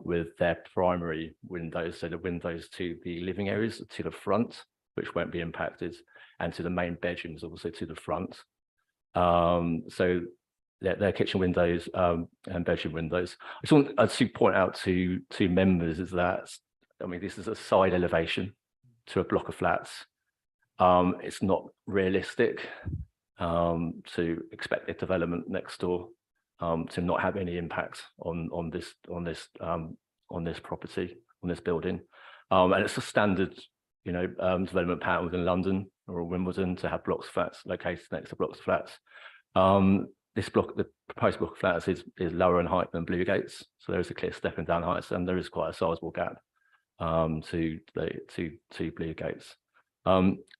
Speaker 3: with their primary windows, so the windows to the living areas to the front, which won't be impacted, and to the main bedrooms also to the front. So their kitchen windows and bedroom windows. I just want to point out to members is that, I mean, this is a side elevation to a block of flats. It's not realistic to expect the development next door to not have any impact on this property, on this building, and it's a standard, development pattern within London or Wimbledon to have blocks of flats located next to blocks of flats. This block, the proposed block of flats, is lower in height than Blue Gates, so there is a clear stepping down heights, and there is quite a sizable gap to Blue Gates.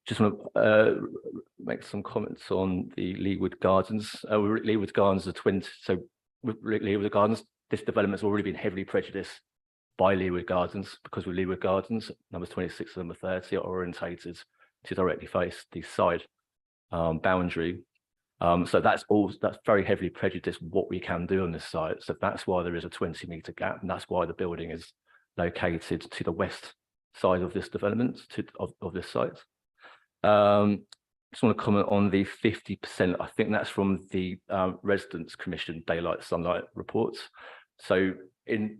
Speaker 3: Just want to make some comments on the Leeward Gardens. Leeward Gardens are twin. So with Leeward Gardens, this development has already been heavily prejudiced by Leeward Gardens, because with Leeward Gardens, numbers 26 and number 30 are orientated to directly face the side boundary. So that's very heavily prejudiced what we can do on this site. So that's why there is a 20-meter gap, and that's why the building is located to the west side of this development of this site. Just want to comment on the 50%. I think that's from the Residents' Commission daylight sunlight reports. So in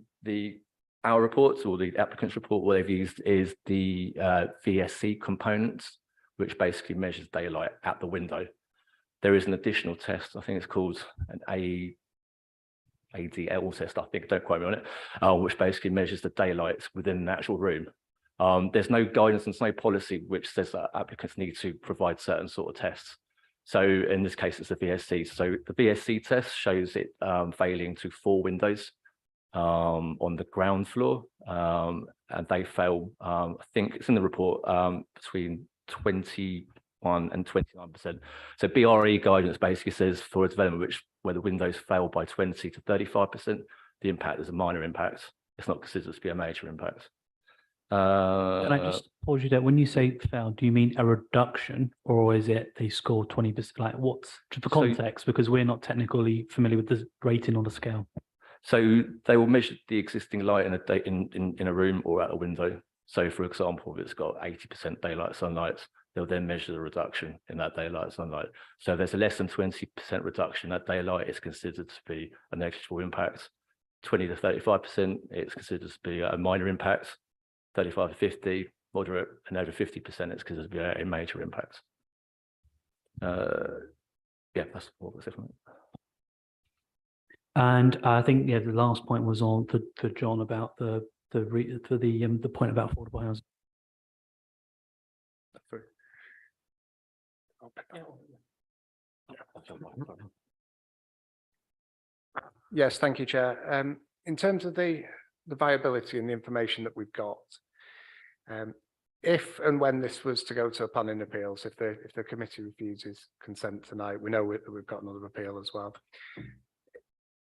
Speaker 3: our reports, or the applicant's report, what they've used is the VSC components, which basically measures daylight at the window. There is an additional test, I think it's called an ADL test, I think, don't quote me on it, which basically measures the daylight within the actual room. There's no guidance and there's no policy which says that applicants need to provide certain sort of tests. So in this case, it's the VSC. So the VSC test shows it failing to 4 windows on the ground floor, and they fail, I think it's in the report, between 21 and 29%. So BRE guidance basically says for a development where the windows fail by 20 to 35%, the impact is a minor impact. It's not considered to be a major impact.
Speaker 2: Can I just pause you there? When you say fail, do you mean a reduction, or is it they score 20%? Like what's for context? Because we're not technically familiar with the rating on the scale.
Speaker 3: So they will measure the existing light in a room or at a window. So for example, if it's got 80% daylight sunlight, they'll then measure the reduction in that daylight sunlight. So if there's a less than 20% reduction, that daylight is considered to be a negligible impact. 20 to 35%, it's considered to be a minor impact. 35 to 50, moderate, and over 50%, it's considered to be a major impact. Yeah, that's what was it.
Speaker 2: And I think the last point was on for John about the point about affordable housing.
Speaker 12: Yes, thank you, Chair. In terms of the viability and the information that we've got, if and when this was to go to planning appeals, if the committee refuses consent tonight, we know we've got another appeal as well.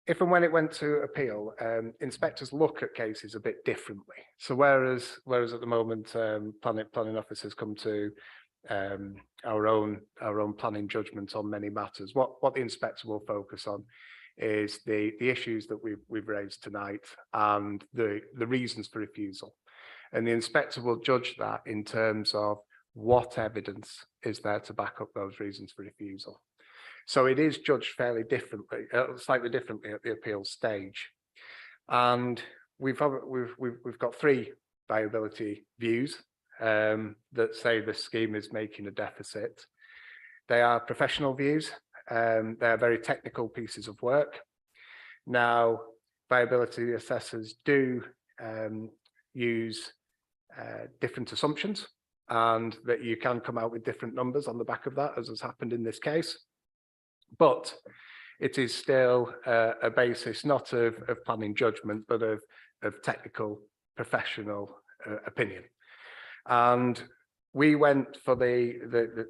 Speaker 12: If and when it went to appeal, inspectors look at cases a bit differently. So whereas at the moment planning officers come to our own planning judgment on many matters, what the inspector will focus on is the issues that we've raised tonight and the reasons for refusal. And the inspector will judge that in terms of what evidence is there to back up those reasons for refusal. So it is judged fairly differently, slightly differently at the appeal stage. And we've got 3 viability views that say the scheme is making a deficit. They are professional views. They are very technical pieces of work. Now, viability assessors do use different assumptions, and that you can come out with different numbers on the back of that, as has happened in this case. But it is still a basis not of planning judgment, but of technical professional opinion. And we went for the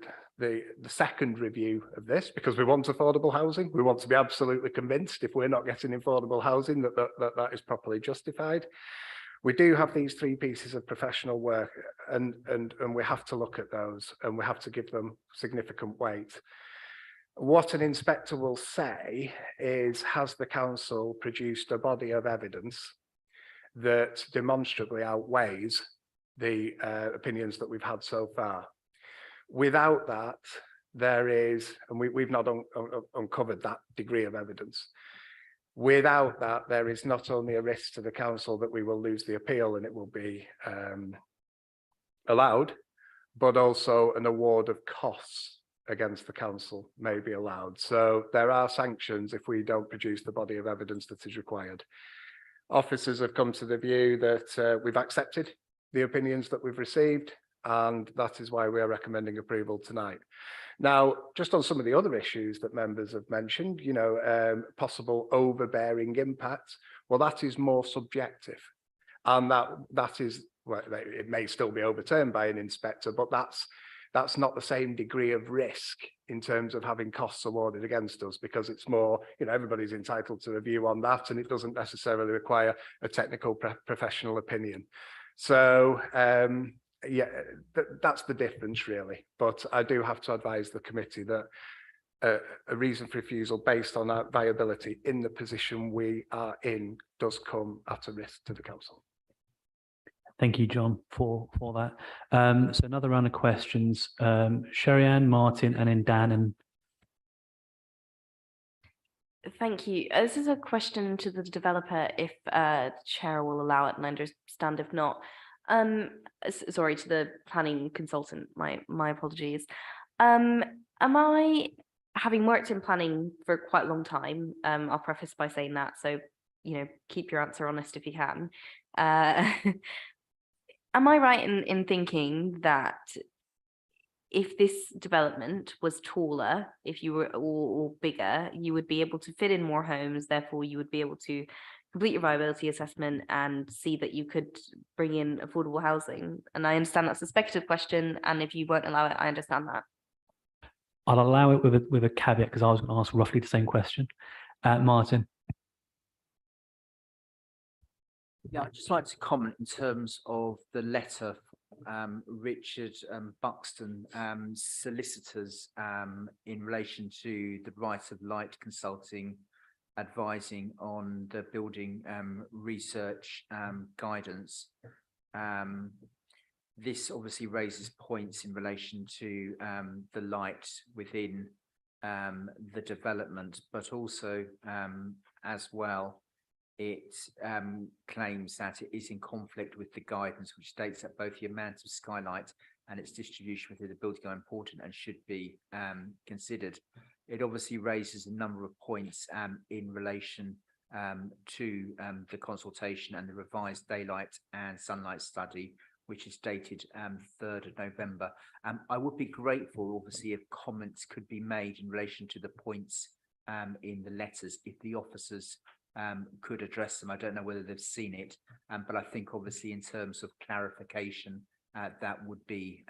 Speaker 12: second review of this because we want affordable housing. We want to be absolutely convinced if we're not getting affordable housing that is properly justified. We do have these 3 pieces of professional work, and we have to look at those, and we have to give them significant weight. What an inspector will say is, has the council produced a body of evidence that demonstrably outweighs the opinions that we've had so far? Without that, there is, and we've not uncovered that degree of evidence. Without that, there is not only a risk to the council that we will lose the appeal and it will be allowed, but also an award of costs against the council may be allowed. So there are sanctions if we don't produce the body of evidence that is required. Officers have come to the view that we've accepted the opinions that we've received, and that is why we are recommending approval tonight. Now, just on some of the other issues that members have mentioned, possible overbearing impacts, well, that is more subjective, and that is, well, it may still be overturned by an inspector, but that's not the same degree of risk in terms of having costs awarded against us, because it's more, everybody's entitled to a view on that, and it doesn't necessarily require a technical professional opinion. So yeah, that's the difference really. But I do have to advise the committee that a reason for refusal based on our viability in the position we are in does come at a risk to the council.
Speaker 2: Thank you, John, for that. So another round of questions. Sherry-Ann, Martin, and then Dan. And
Speaker 13: thank you. This is a question to the developer, if the chair will allow it, and I understand if not. Sorry, to the planning consultant. My apologies. Am I, having worked in planning for quite a long time, I'll preface by saying that, so keep your answer honest if you can. Am I right in thinking that if this development was taller, if you were or bigger, you would be able to fit in more homes, therefore you would be able to complete your viability assessment and see that you could bring in affordable housing? And I understand that's a speculative question, and if you won't allow it, I understand that.
Speaker 2: I'll allow it with a caveat, because I was going to ask roughly the same question. Martin.
Speaker 14: Yeah, I'd just like to comment in terms of the letter, Richard Buxton, solicitors, in relation to the right of light consulting, advising on the building research guidance. This obviously raises points in relation to the light within the development, but also as well, it claims that it is in conflict with the guidance, which states that both the amount of skylight and its distribution within the building are important and should be considered. It obviously raises a number of points in relation to the consultation and the revised daylight and sunlight study, which is dated 3rd of November. I would be grateful, obviously, if comments could be made in relation to the points in the letters, if the officers could address them. I don't know whether they've seen it, but I think obviously in terms of clarification, that would be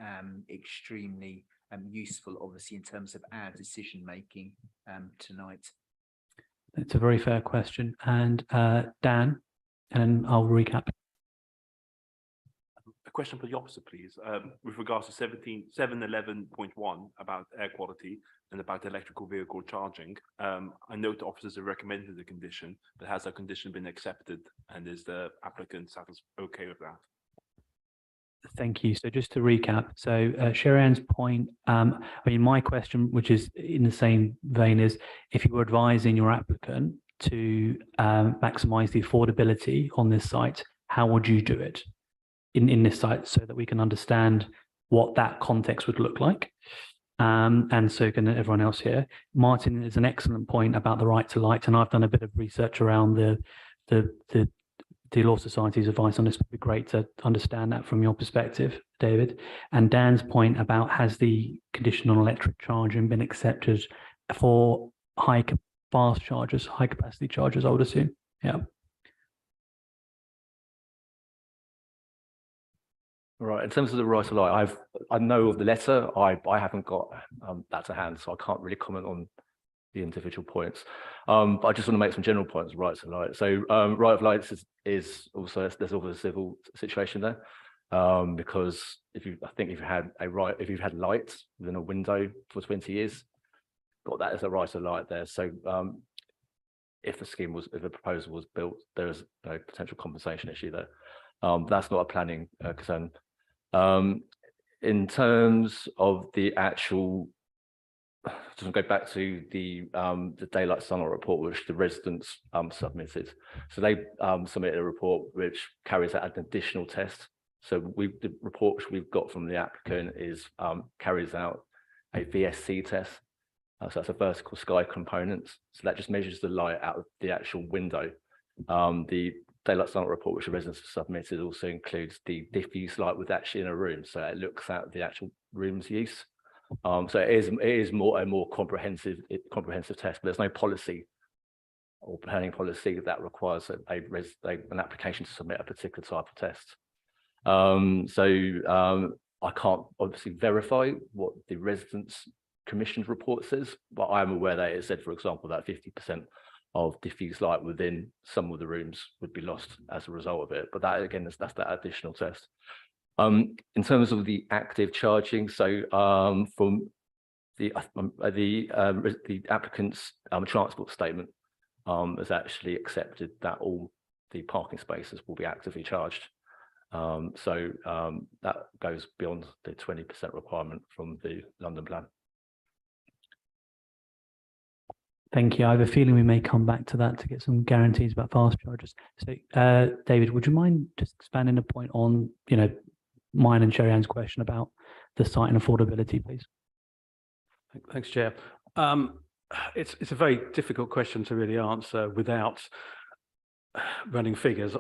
Speaker 14: extremely useful, obviously, in terms of our decision making tonight.
Speaker 2: It's a very fair question. And Dan, and I'll recap.
Speaker 7: A question for the officer, please, with regards to 711.1 about air quality and about electrical vehicle charging. I note the officers have recommended the condition, but has that condition been accepted, and is the applicant okay with that?
Speaker 2: Thank you. So just to recap, so Sherry-Ann's point, I mean, my question, which is in the same vein, is if you were advising your applicant to maximize the affordability on this site, how would you do it in this site, so that we can understand what that context would look like? And so can everyone else here. Martin is an excellent point about the right to light, and I've done a bit of research around the Law Society's advice on this. Would be great to understand that from your perspective, David. And Dan's point about, has the condition on electric charging been accepted for fast chargers, high capacity chargers, I would assume. Yeah.
Speaker 3: Right. In terms of the right to light, I know of the letter. I haven't got that to hand, so I can't really comment on the individual points. But I just want to make some general points. Right to light. So right of lights is also, there's also a civil situation there, because if you've had light within a window for 20 years, got that as a right to light there. So if the proposal was built, there is no potential compensation issue there. That's not a planning concern. In terms of the actual, just go back to the daylight sunlight report, which the residents submitted. So they submitted a report which carries out an additional test. So the report which we've got from the applicant is carries out a VSC test. So that's a vertical sky component. So that just measures the light out of the actual window. The daylight sunlight report which the residents have submitted also includes the diffuse light with actually in a room, so it looks at the actual room's use. So it is a more comprehensive test, but there's no policy or planning policy that requires an application to submit a particular type of test. I can't obviously verify what the residents' commissioned report says, but I am aware that it said, for example, that 50% of diffuse light within some of the rooms would be lost as a result of it. But that, again, that's that additional test. In terms of the active charging, so from the applicant's transport statement has actually accepted that all the parking spaces will be actively charged. That goes beyond the 20% requirement from the London plan.
Speaker 2: Thank you. I have a feeling we may come back to that to get some guarantees about fast chargers. So, David, would you mind just expanding a point on, mine and Sherry Ann's question about the site and affordability, please?
Speaker 6: Thanks, Chair. It's a very difficult question to really answer without running figures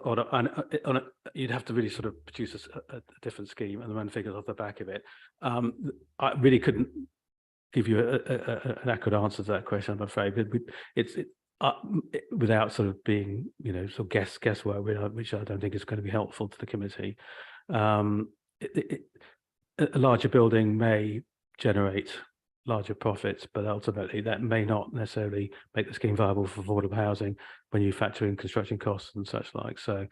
Speaker 6: you'd have to really sort of produce a different scheme and run figures off the back of it. I really couldn't give you an accurate answer to that question, I'm afraid. But it's without sort of being, sort of guesswork, which I don't think is going to be helpful to the committee. A larger building may generate larger profits, but ultimately that may not necessarily make the scheme viable for affordable housing when you factor in construction costs and such like. So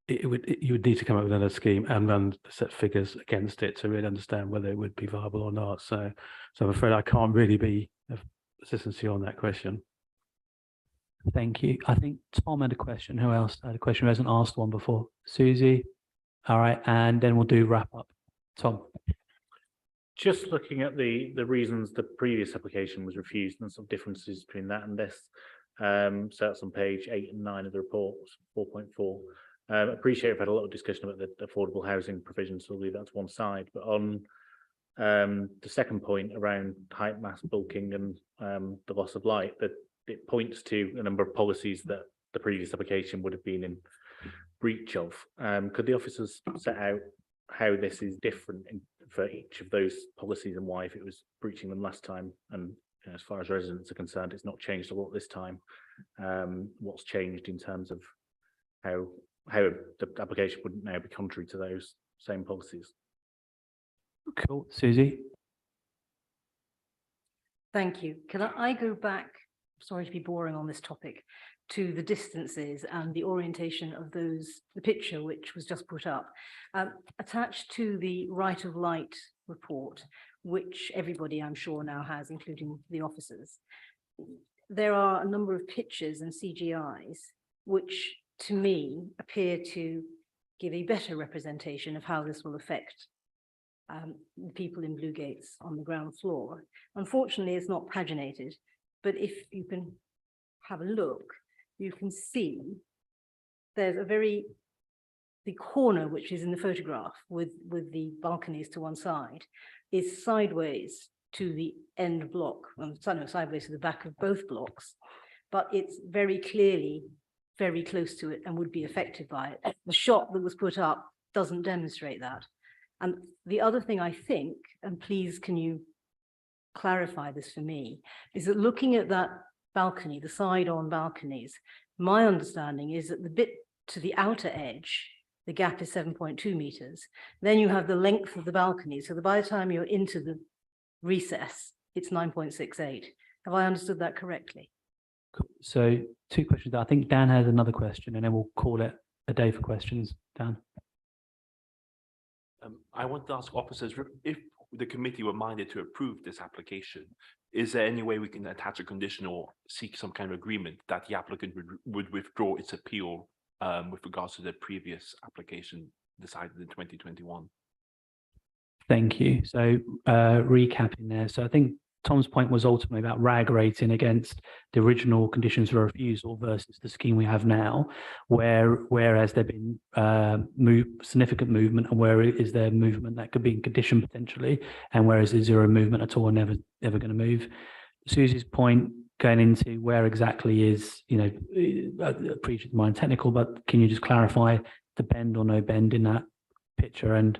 Speaker 6: you would need to come up with another scheme and run set figures against it to really understand whether it would be viable or not. So I'm afraid I can't really be of assistance to you on that question.
Speaker 2: Thank you. I think Tom had a question. Who else had a question who hasn't asked one before? Susie? All right, and then we'll do wrap up. Tom.
Speaker 15: Just looking at the reasons the previous application was refused and some differences between that and this. So that's on page 8 and 9 of the report, 4.4. Appreciate we've had a lot of discussion about the affordable housing provisions, so we'll leave that to one side. But on the second point around height, mass, bulking and the loss of light, that it points to a number of policies that the previous application would have been in breach of. Could the officers set out how this is different for each of those policies and why, if it was breaching them last time, and as far as residents are concerned, it's not changed a lot this time, what's changed in terms of how the application wouldn't now be contrary to those same policies?
Speaker 2: Cool. Susie?
Speaker 8: Thank you. Can I go back, sorry to be boring on this topic, to the distances and the orientation of the picture which was just put up. Attached to the right of light report, which everybody I'm sure now has, including the officers, there are a number of pictures and CGIs which to me appear to give a better representation of how this will affect the people in Blue Gates on the ground floor. Unfortunately, it's not paginated, but if you can have a look, you can see there's the corner which is in the photograph with the balconies to one side is sideways to the end block, sideways to the back of both blocks, but it's very clearly very close to it and would be affected by it. The shot that was put up doesn't demonstrate that. And the other thing I think, and please can you clarify this for me, is that looking at that balcony, the side-on balconies, my understanding is that the bit to the outer edge, the gap is 7.2 meters. Then you have the length of the balcony. So that by the time you're into the recess, it's 9.68. Have I understood that correctly?
Speaker 2: Cool. So 2 questions. I think Dan has another question and then we'll call it a day for questions. Dan.
Speaker 7: I want to ask officers, if the committee were minded to approve this application, is there any way we can attach a condition or seek some kind of agreement that the applicant would withdraw its appeal with regards to the previous application decided in 2021?
Speaker 2: Thank you. So recapping there. So I think Tom's point was ultimately about RAG rating against the original conditions for refusal versus the scheme we have now, whereas there been significant movement and where is there movement that could be in condition potentially, and whereas there's zero movement at all, never going to move. Susie's point going into where exactly is, appreciate mine technical, but can you just clarify the bend or no bend in that picture? And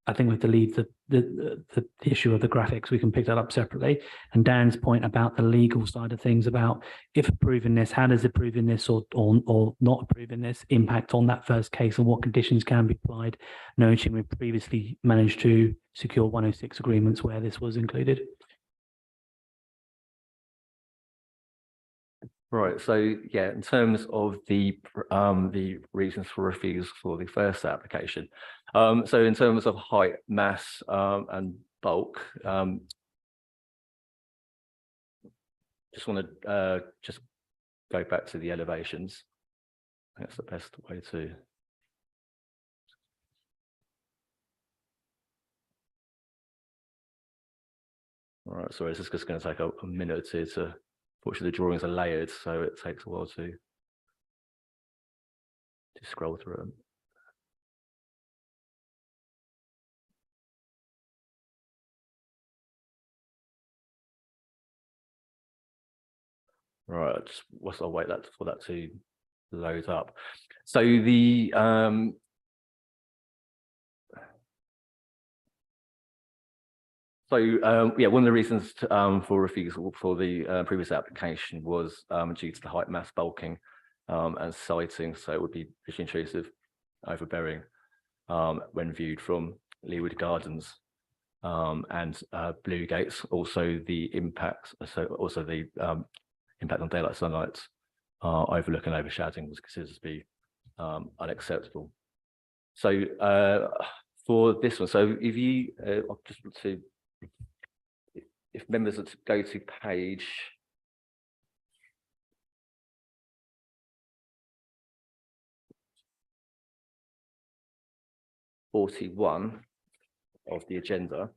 Speaker 2: I think we have to leave the issue of the graphics. We can pick that up separately. And Dan's point about the legal side of things, about if approving this, how does approving this or not approving this impact on that first case, and what conditions can be applied, noting we previously managed to secure 106 agreements where this was included.
Speaker 3: Right, so yeah, in terms of the reasons for refusal for the first application. So in terms of height, mass, and bulk, just want to just go back to the elevations. That's the best way to. All right, sorry, this is just going to take a minute or two to. Fortunately, the drawings are layered, so it takes a while to scroll through them. Right, just whilst I'll wait for that to load up. So the yeah, one of the reasons for refusal for the previous application was due to the height, mass, bulking, and siting. So it would be visually intrusive, overbearing when viewed from Leeward Gardens and Blue Gates. Also the impacts, so also the impact on daylight sunlight overlooking and overshadowing was considered to be unacceptable. So for this one, so if you I'll just want to, if members would go to page 41 of the agenda,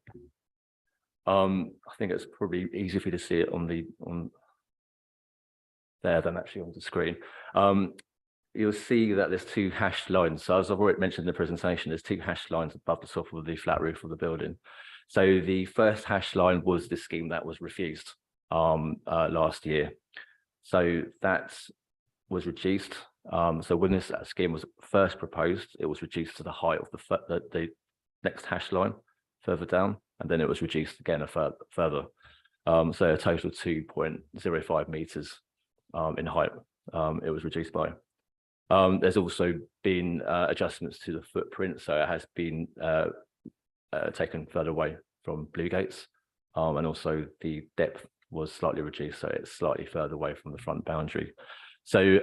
Speaker 3: I think it's probably easier for you to see it on there than actually on the screen. You'll see that there's two hashed lines. So as I've already mentioned in the presentation, there's two hashed lines above the top of the flat roof of the building. So the first hash line was the scheme that was refused last year. So that was reduced. So when this scheme was first proposed, it was reduced to the height of the next hash line further down, and then it was reduced again further. So a total of 2.05 meters in height it was reduced by. There's also been adjustments to the footprint, so it has been taken further away from Blue Gates, and also the depth was slightly reduced, so it's slightly further away from the front boundary. So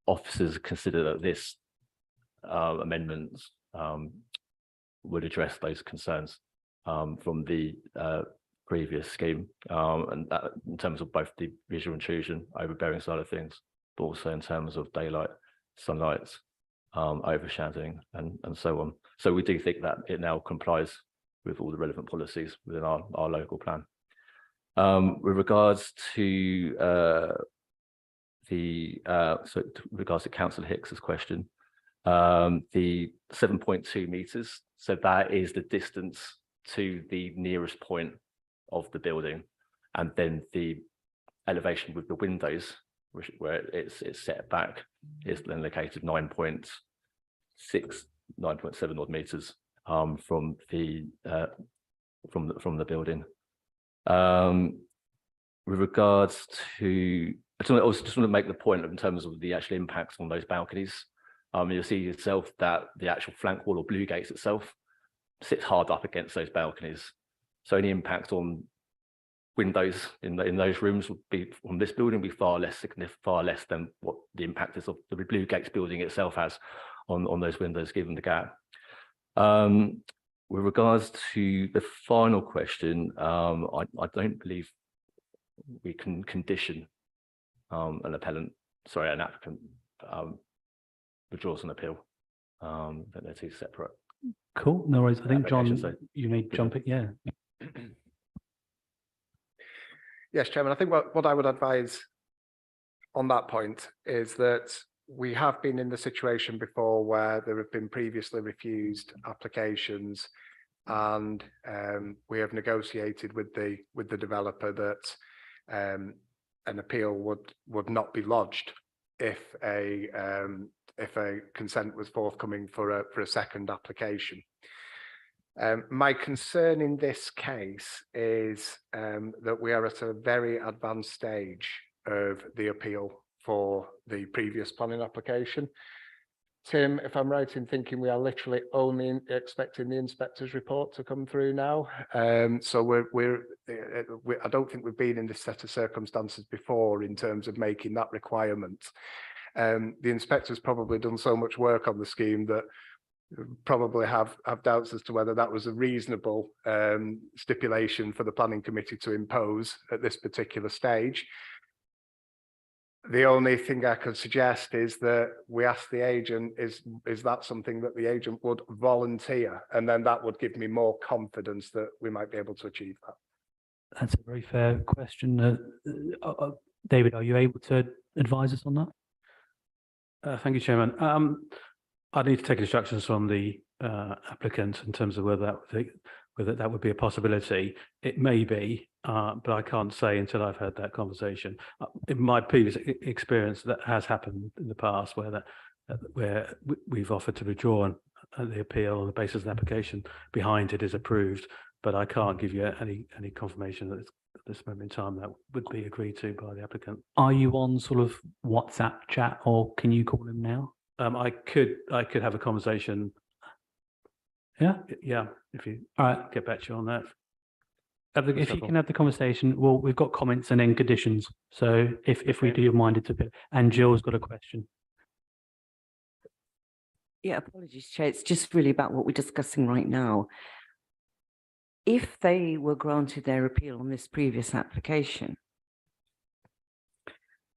Speaker 3: officers consider that this amendment would address those concerns from the previous scheme, and that in terms of both the visual intrusion, overbearing side of things, but also in terms of daylight, sunlight, overshadowing, and so on. So we do think that it now complies with all the relevant policies within our local plan. With regards to regards to Councillor Hicks's question, the 7.2 meters, so that is the distance to the nearest point of the building, and then the elevation with the windows, where it's set back, is then located 9.6, 9.7 odd meters from the building. With regards to, I just want to make the point in terms of the actual impacts on those balconies. You'll see yourself that the actual flank wall or Blue Gates itself sits hard up against those balconies. So any impact on windows in those rooms would be on this building be far less significant, far less than what the impact is of the Blue Gates building itself has on those windows, given the gap. With regards to the final question, I don't believe we can condition an applicant withdraws an appeal. That they're two separate.
Speaker 2: Cool, no worries. I think, John,
Speaker 3: so
Speaker 2: you may jump it, yeah.
Speaker 12: Yes, Chairman, I think what I would advise on that point is that we have been in the situation before where there have been previously refused applications, and we have negotiated with the developer that an appeal would not be lodged if a consent was forthcoming for a second application. My concern in this case is that we are at a very advanced stage of the appeal for the previous planning application. Tim, if I'm right in thinking we are literally only expecting the inspector's report to come through now. So I don't think we've been in this set of circumstances before in terms of making that requirement. The inspector's probably done so much work on the scheme that probably have doubts as to whether that was a reasonable stipulation for the planning committee to impose at this particular stage. The only thing I could suggest is that we ask the agent, is that something that the agent would volunteer? And then that would give me more confidence that we might be able to achieve that.
Speaker 2: That's a very fair question. David, are you able to advise us on that?
Speaker 6: Thank you, Chairman. I need to take instructions from the applicant in terms of whether that would be a possibility. It may be, but I can't say until I've had that conversation. In my previous experience, that has happened in the past where we've offered to withdraw the appeal on the basis of the application behind it is approved, but I can't give you any confirmation that at this moment in time that would be agreed to by the applicant.
Speaker 2: Are you on sort of WhatsApp chat, or can you call him now?
Speaker 6: I could have a conversation.
Speaker 2: Yeah.
Speaker 6: Yeah. If you
Speaker 2: all right,
Speaker 6: get back to you on that.
Speaker 2: If you can have the conversation, well, we've got comments and then conditions. So if we do mind it a bit, and Jill's got a question.
Speaker 16: Yeah, apologies, Chair. It's just really about what we're discussing right now. If they were granted their appeal on this previous application,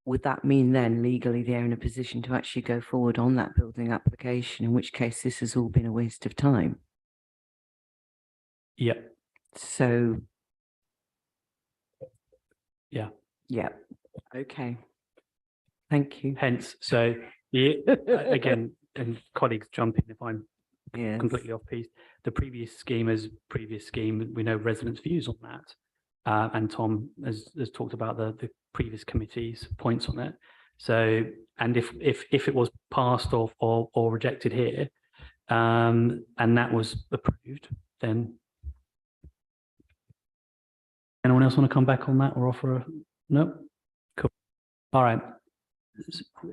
Speaker 16: would that mean then legally they're in a position to actually go forward on that building application, in which case this has all been a waste of time?
Speaker 2: Yeah.
Speaker 16: So.
Speaker 2: Yeah.
Speaker 16: Yeah. Okay. Thank you.
Speaker 2: Hence, so again, and colleagues jump in if I'm completely off piece. The previous scheme is previous scheme. We know residents' views on that. And Tom has talked about the previous committee's points on it. So, and if it was passed or rejected here, and that was approved, then anyone else want to come back on that or offer a no? Cool. All right.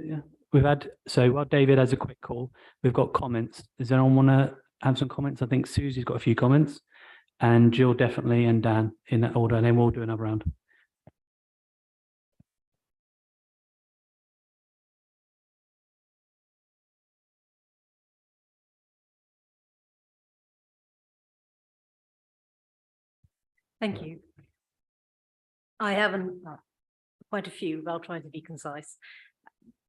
Speaker 2: Yeah, we've had while David has a quick call, we've got comments. Does anyone want to have some comments? I think Susie's got a few comments. And Jill definitely, and Dan in that order, and then we'll do another round.
Speaker 8: Thank you. I haven't quite a few, but I'll try to be concise.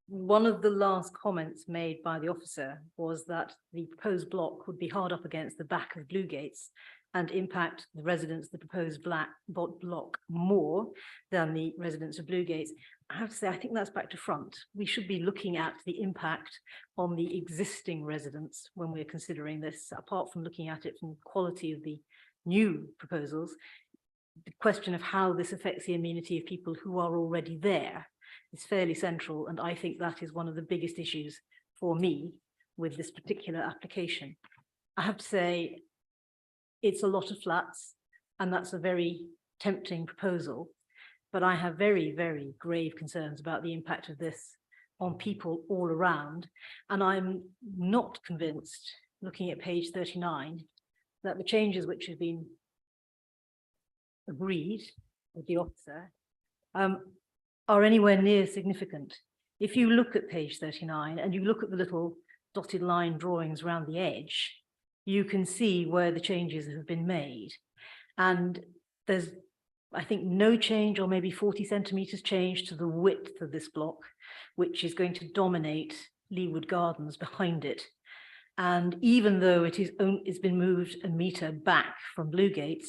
Speaker 8: One of the last comments made by the officer was that the proposed block would be hard up against the back of Bluegates and impact the residents of the proposed block more than the residents of Bluegates. I have to say, I think that's back to front. We should be looking at the impact on the existing residents when we're considering this, apart from looking at it from the quality of the new proposals. The question of how this affects the amenity of people who are already there is fairly central, and I think that is one of the biggest issues for me with this particular application. I have to say, it's a lot of flats, and that's a very tempting proposal, but I have very, very grave concerns about the impact of this on people all around, and I'm not convinced, looking at page 39, that the changes which have been agreed with the officer are anywhere near significant. If you look at page 39 and you look at the little dotted line drawings around the edge, you can see where the changes have been made. And there's, I think, no change, or maybe 40 centimeters change to the width of this block, which is going to dominate Leawood Gardens behind it. And even though it's been moved a meter back from Bluegates,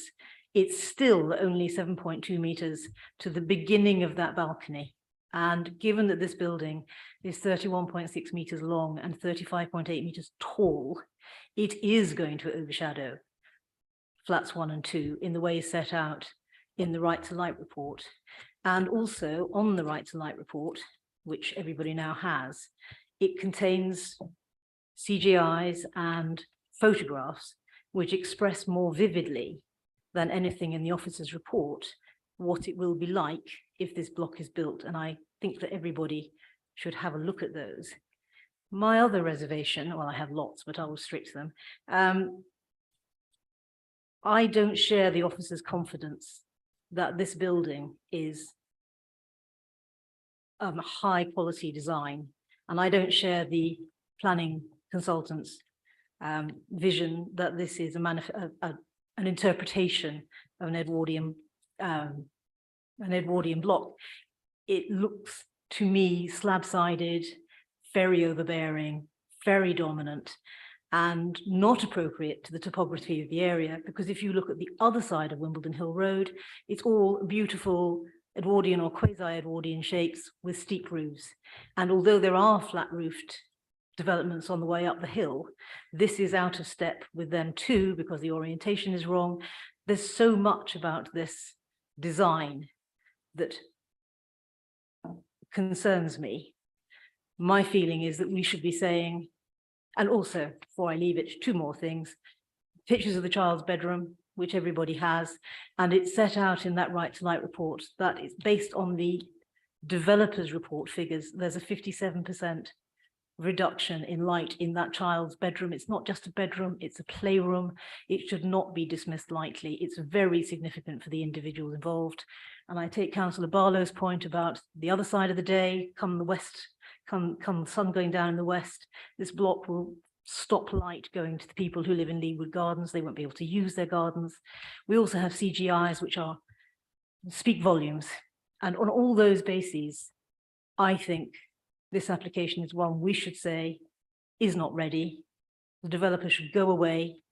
Speaker 8: it's still only 7.2 meters to the beginning of that balcony. And given that this building is 31.6 meters long and 35.8 meters tall, it is going to overshadow flats 1 and 2 in the way set out in the Right to Light report. And also on the Right to Light report, which everybody now has, it contains CGIs and photographs which express more vividly than anything in the officer's report what it will be like if this block is built. And I think that everybody should have a look at those. My other reservation, well, I have lots, but I'll restrict them. I don't share the officer's confidence that this building is high quality design, and I don't share the planning consultant's vision that this is an interpretation of an Edwardian block. It looks to me slab-sided, very overbearing, very dominant, and not appropriate to the topography of the area, because if you look at the other side of Wimbledon Hill Road, it's all beautiful Edwardian or quasi-Edwardian shapes with steep roofs. And although there are flat-roofed developments on the way up the hill, this is out of step with them too, because the orientation is wrong. There's so much about this design that concerns me. My feeling is that we should be saying, and also, before I leave it, two more things. Pictures of the child's bedroom, which everybody has, and it's set out in that Right to Light report that it's based on the developer's report figures. There's a 57% reduction in light in that child's bedroom. It's not just a bedroom, it's a playroom. It should not be dismissed lightly. It's very significant for the individuals involved. And I take Councillor Barlow's point about the other side of the day, come the west, come the sun going down in the west, this block will stop light going to the people who live in Leawood Gardens. They won't be able to use their gardens. We also have CGIs, which speak volumes. And on all those bases, I think this application is one we should say is not ready. The developer should go away,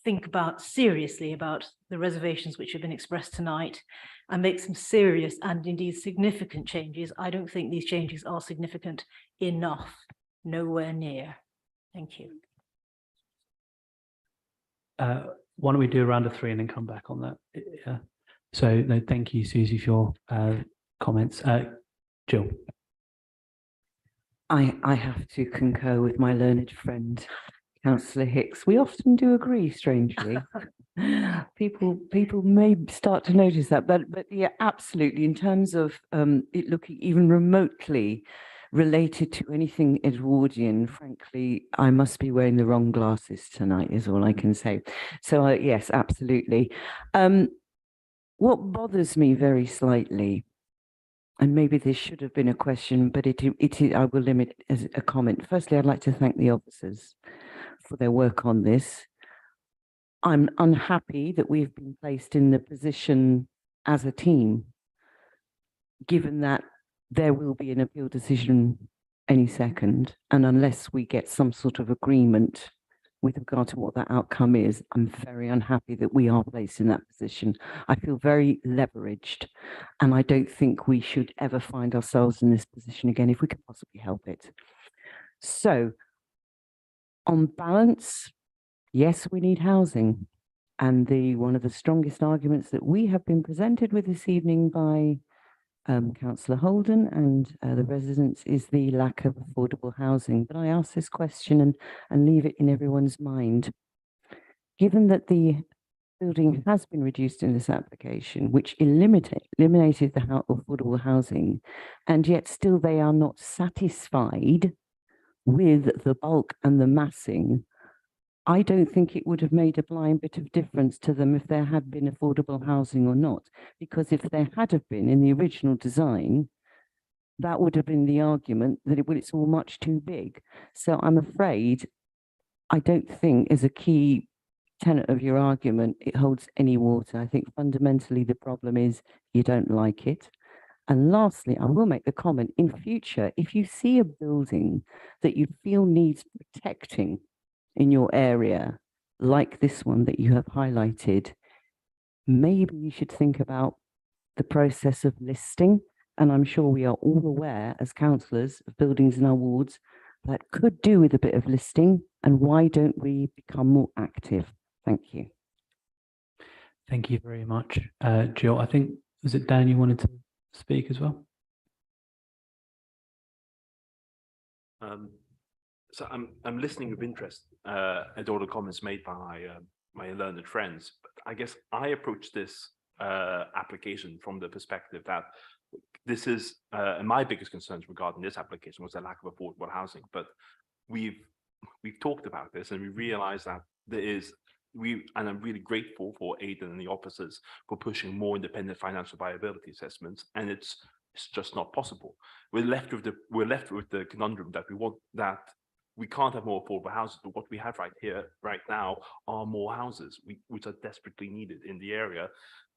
Speaker 8: think seriously about the reservations which have been expressed tonight, and make some serious and indeed significant changes. I don't think these changes are significant enough, nowhere near. Thank you.
Speaker 2: Why don't we do a round of three and then come back on that? Yeah. So no, thank you, Susie, for your comments. Jill.
Speaker 16: I have to concur with my learned friend, Councillor Hicks. We often do agree, strangely. People may start to notice that, but yeah, absolutely. In terms of it looking even remotely related to anything Edwardian, frankly, I must be wearing the wrong glasses tonight, is all I can say. So yes, absolutely. What bothers me very slightly, and maybe this should have been a question, but I will limit it as a comment. Firstly, I'd like to thank the officers for their work on this. I'm unhappy that we've been placed in the position as a team, given that there will be an appeal decision any second, and unless we get some sort of agreement with regard to what that outcome is, I'm very unhappy that we are placed in that position. I feel very leveraged, and I don't think we should ever find ourselves in this position again if we can possibly help it. So, on balance, yes, we need housing, and one of the strongest arguments that we have been presented with this evening by Councillor Holden and the residents is the lack of affordable housing. But I ask this question and leave it in everyone's mind. Given that the building has been reduced in this application, which eliminated the affordable housing, and yet still they are not satisfied with the bulk and the massing, I don't think it would have made a blind bit of difference to them if there had been affordable housing or not, because if there had have been in the original design, that would have been the argument that it's all much too big. So I'm afraid I don't think as a key tenet of your argument, it holds any water. I think fundamentally the problem is you don't like it. And lastly, I will make the comment, in future, if you see a building that you feel needs protecting in your area, like this one that you have highlighted, maybe you should think about the process of listing. And I'm sure we are all aware as councillors of buildings in our wards that could do with a bit of listing. And why don't we become more active? Thank you.
Speaker 2: Thank you very much, Jill. I think, was it Dan you wanted to speak as well?
Speaker 7: So I'm listening with interest at all the comments made by my learned friends. But I guess I approach this application from the perspective that this is and my biggest concerns regarding this application was the lack of affordable housing. But we've talked about this and we realize that there is, and I'm really grateful for Aidan and the officers for pushing more independent financial viability assessments, and it's just not possible. We're left with the conundrum that we can't have more affordable houses, but what we have right now are more houses which are desperately needed in the area.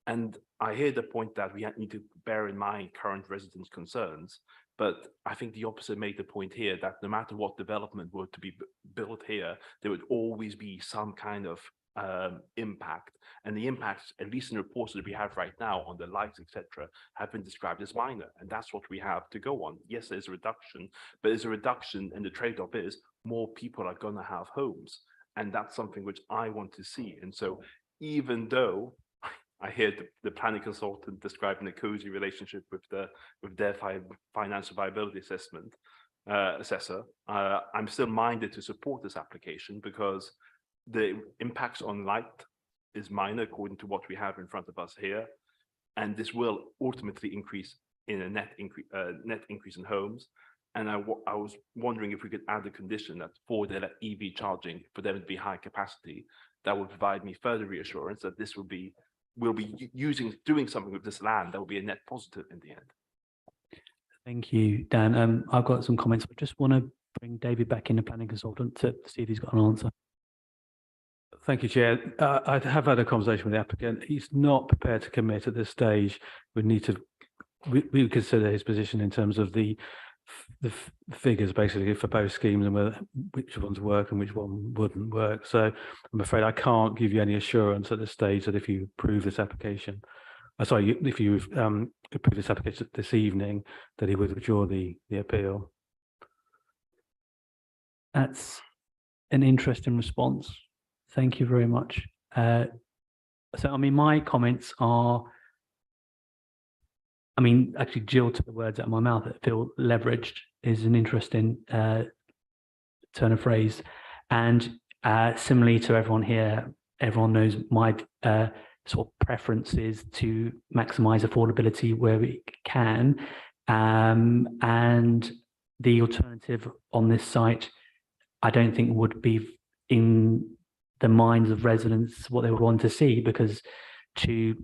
Speaker 7: And I hear the point that we need to bear in mind current residents' concerns, but I think the opposite made the point here that no matter what development were to be built here, there would always be some kind of impact, and the impacts, at least in the reports that we have right now on the lights, etc., have been described as minor, and that's what we have to go on. Yes, there's a reduction, but there's a reduction, and the trade-off is more people are going to have homes, and that's something which I want to see. And so, even though I hear the planning consultant describing a cozy relationship with their financial viability assessor, I'm still minded to support this application because the impacts on light is minor according to what we have in front of us here, and this will ultimately increase in a net increase in homes. And I was wondering if we could add a condition that for the EV charging, for them to be high capacity, that would provide me further reassurance that this will be doing something with this land that will be a net positive in the end.
Speaker 2: Thank you, Dan. I've got some comments. I just want to bring David back in, the planning consultant, to see if he's got an answer.
Speaker 6: Thank you, Chair. I have had a conversation with the applicant. He's not prepared to commit at this stage. We would consider his position in terms of the figures, basically, for both schemes and which ones work and which one wouldn't work. So I'm afraid I can't give you any assurance at this stage that if you approve this application, if you approve this application this evening, that he would withdraw the appeal.
Speaker 2: That's an interesting response. Thank you very much. So, I mean, my comments are, actually, Jill took the words out of my mouth. I feel leveraged is an interesting turn of phrase. And similarly to everyone here, everyone knows my sort of preference is to maximize affordability where we can. And the alternative on this site, I don't think would be in the minds of residents what they would want to see, because the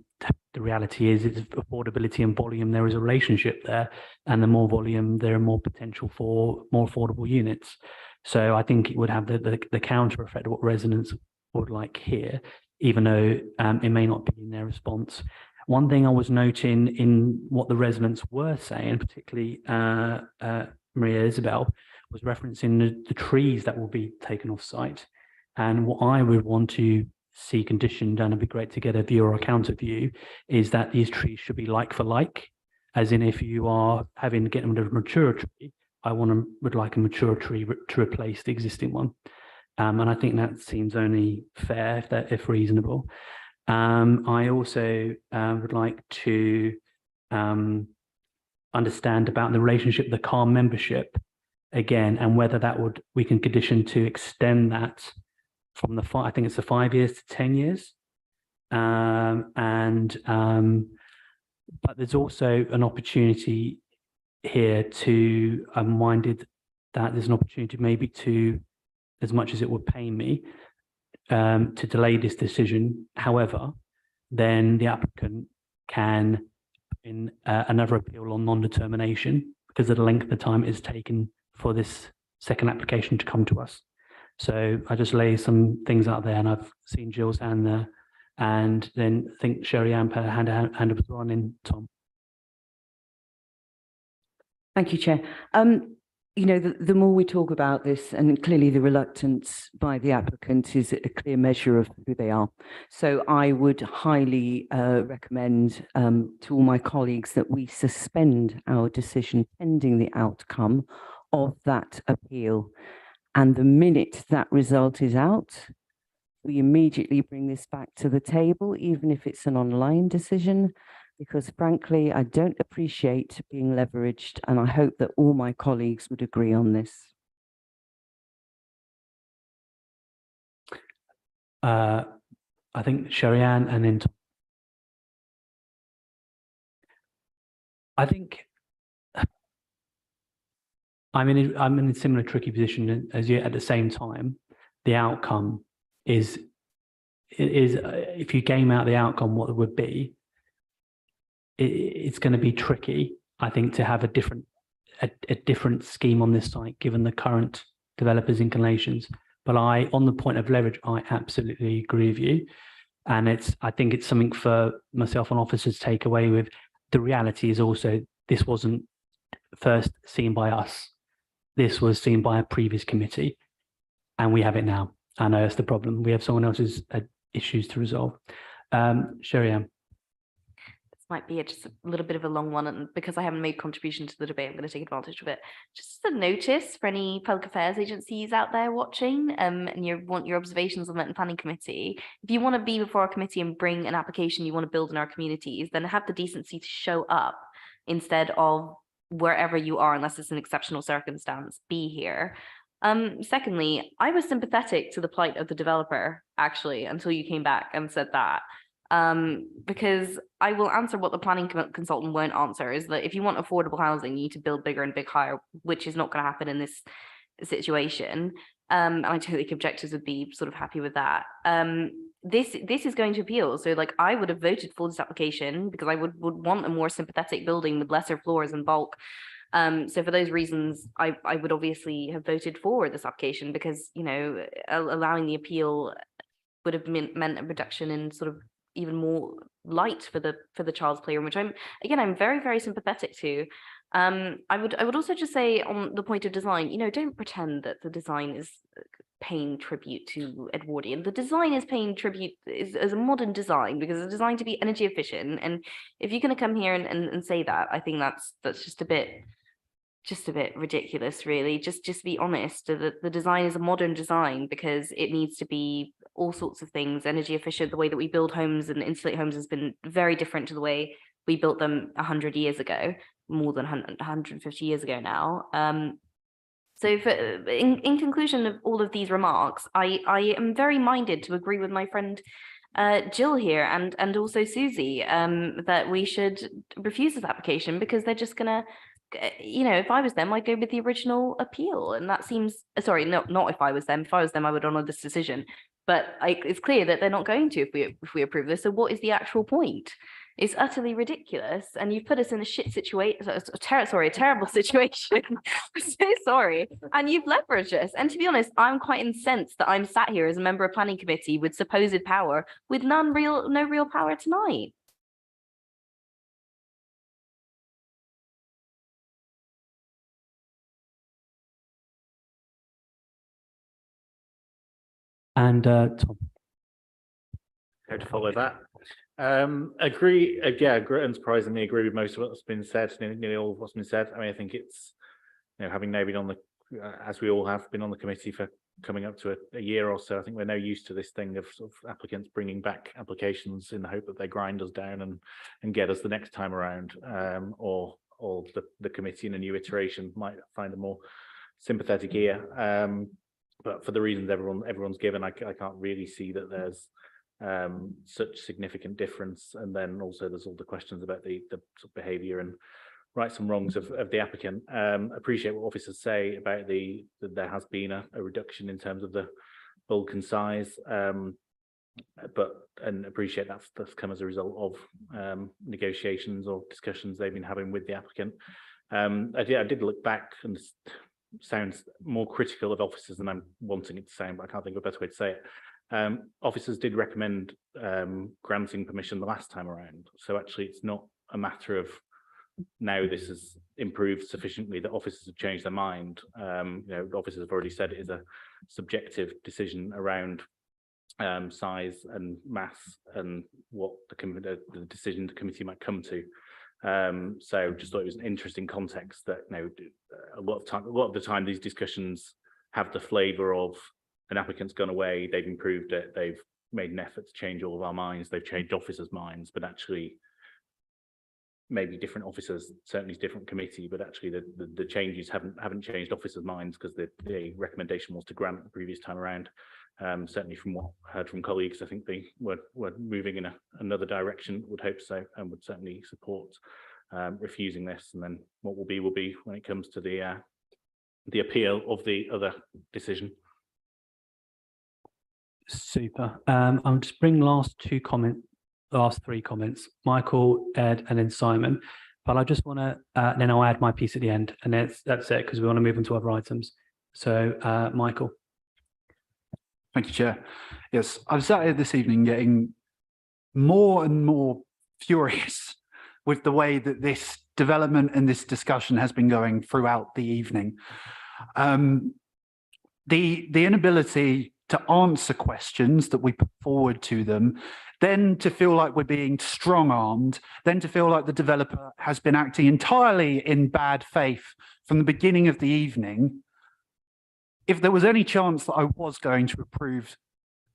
Speaker 2: reality is it's affordability and volume. There is a relationship there, and the more volume, there are more potential for more affordable units. So I think it would have the counter effect of what residents would like here, even though it may not be in their response. One thing I was noting in what the residents were saying, particularly Maria Isabel, was referencing the trees that will be taken off site. And what I would want to see conditioned, and it'd be great to get a view or a counter view, is that these trees should be like for like, as in if you are having to get rid of a mature tree, would like a mature tree to replace the existing one. And I think that seems only fair, if reasonable. I also would like to understand about the relationship, the car membership again, and whether we can condition to extend that from I think it's the 5 years to 10 years. But there's also an opportunity here to, I'm minded that there's an opportunity maybe to, as much as it would pain me, to delay this decision. However, then the applicant can in another appeal on non-determination because of the length of time it is taken for this second application to come to us. So I just lay some things out there, and I've seen Jill's hand there, and then I think Sherry Ann put her hand up as well, and Tom.
Speaker 16: Thank you, Chair. You know, the more we talk about this, and clearly the reluctance by the applicant is a clear measure of who they are. So I would highly recommend to all my colleagues that we suspend our decision pending the outcome of that appeal. And the minute that result is out, we immediately bring this back to the table, even if it's an online decision, because frankly, I don't appreciate being leveraged, and I hope that all my colleagues would agree on this.
Speaker 2: I think Sherry Ann and then Tom. I think I'm in a similar tricky position as you. At the same time, the outcome is if you game out the outcome, what it would be, it's going to be tricky, I think, to have a different scheme on this site given the current developers' inclinations. But on the point of leverage, I absolutely agree with you, and I think it's something for myself and officers to take away with. The reality is also this wasn't first seen by us. This was seen by a previous committee, and we have it now. I know that's the problem. We have someone else's issues to resolve. Sherry-Ann.
Speaker 13: This might be just a little bit of a long one, and because I haven't made contribution to the debate, I'm going to take advantage of it. Just a notice for any public affairs agencies out there watching, and you want your observations on that in planning committee. If you want to be before our committee and bring an application you want to build in our communities, then have the decency to show up instead of wherever you are, unless it's an exceptional circumstance, be here. Secondly, I was sympathetic to the plight of the developer, actually, until you came back and said that. Because I will answer what the planning consultant won't answer, is that if you want affordable housing, you need to build bigger and big higher, which is not going to happen in this situation. And I totally think objectors would be sort of happy with that. This is going to appeal. So like I would have voted for this application because I would want a more sympathetic building with lesser floors and bulk. So for those reasons, I would obviously have voted for this application because, you know, allowing the appeal would have meant a reduction in sort of even more light for the child's playroom, which I'm very, very sympathetic to. I would also just say on the point of design, you know, don't pretend that the design is paying tribute to Edwardian. The design is paying tribute as a modern design because it's designed to be energy efficient. And if you're going to come here and say that, I think that's just a bit ridiculous, really. Just be honest. The design is a modern design because it needs to be all sorts of things energy efficient. The way that we build homes and insulate homes has been very different to the way we built them 100 years ago, more than 150 years ago now. So in conclusion of all of these remarks, I am very minded to agree with my friend Jill here and also Susie that we should refuse this application because they're just gonna, you know, if I was them, I'd go with the original appeal, and that seems, sorry, not if I was them. If I was them, I would honor this decision. But it's clear that they're not going to if we approve this. So what is the actual point? It's utterly ridiculous, and you've put us in a shit situation, a terrible situation. I'm so sorry, and you've leveraged us. And to be honest, I'm quite incensed that I'm sat here as a member of planning committee with supposed power, with no real power tonight.
Speaker 2: And Tom.
Speaker 15: How to follow that? Agree. Yeah, unsurprisingly agree with most of what's been said. Nearly all of what's been said. I mean, I think it's, you know, having now been on the, as we all have been on the committee for coming up to a year or so, I think we're now used to this thing of sort of applicants bringing back applications in the hope that they grind us down and get us the next time around, or the committee in a new iteration might find a more sympathetic ear. But for the reasons everyone's given, I can't really see that there's such significant difference. And then also there's all the questions about the sort of behaviour and rights and wrongs of the applicant. Appreciate what officers say about that there has been a reduction in terms of the bulk and size, and appreciate that's come as a result of negotiations or discussions they've been having with the applicant. I did look back, and this sounds more critical of officers than I'm wanting it to sound, but I can't think of a better way to say it. Officers did recommend granting permission the last time around. So actually it's not a matter of now this has improved sufficiently that officers have changed their mind. You know, officers have already said it is a subjective decision around size and mass and what the decision the committee might come to. So just thought it was an interesting context that, you know, a lot of the time these discussions have the flavour of an applicant's gone away, they've improved it, they've made an effort to change all of our minds, they've changed officers' minds, but actually maybe different officers, certainly different committee, but actually the changes haven't changed officers' minds because the recommendation was to grant the previous time around. Certainly from what I heard from colleagues, I think they were moving in another direction, would hope so, and would certainly support refusing this. And then what will be when it comes to the the appeal of the other decision.
Speaker 2: Super. I'll just bring last three comments, Michael, Ed, and then Simon. But I just want to, then I'll add my piece at the end, and that's it, because we want to move on to other items. So, Michael.
Speaker 9: Thank you, Chair. Yes, I've sat here this evening getting more and more furious with the way that this development and this discussion has been going throughout the evening. The inability to answer questions that we put forward to them, then to feel like we're being strong-armed, then to feel like the developer has been acting entirely in bad faith from the beginning of the evening. If there was any chance that I was going to approve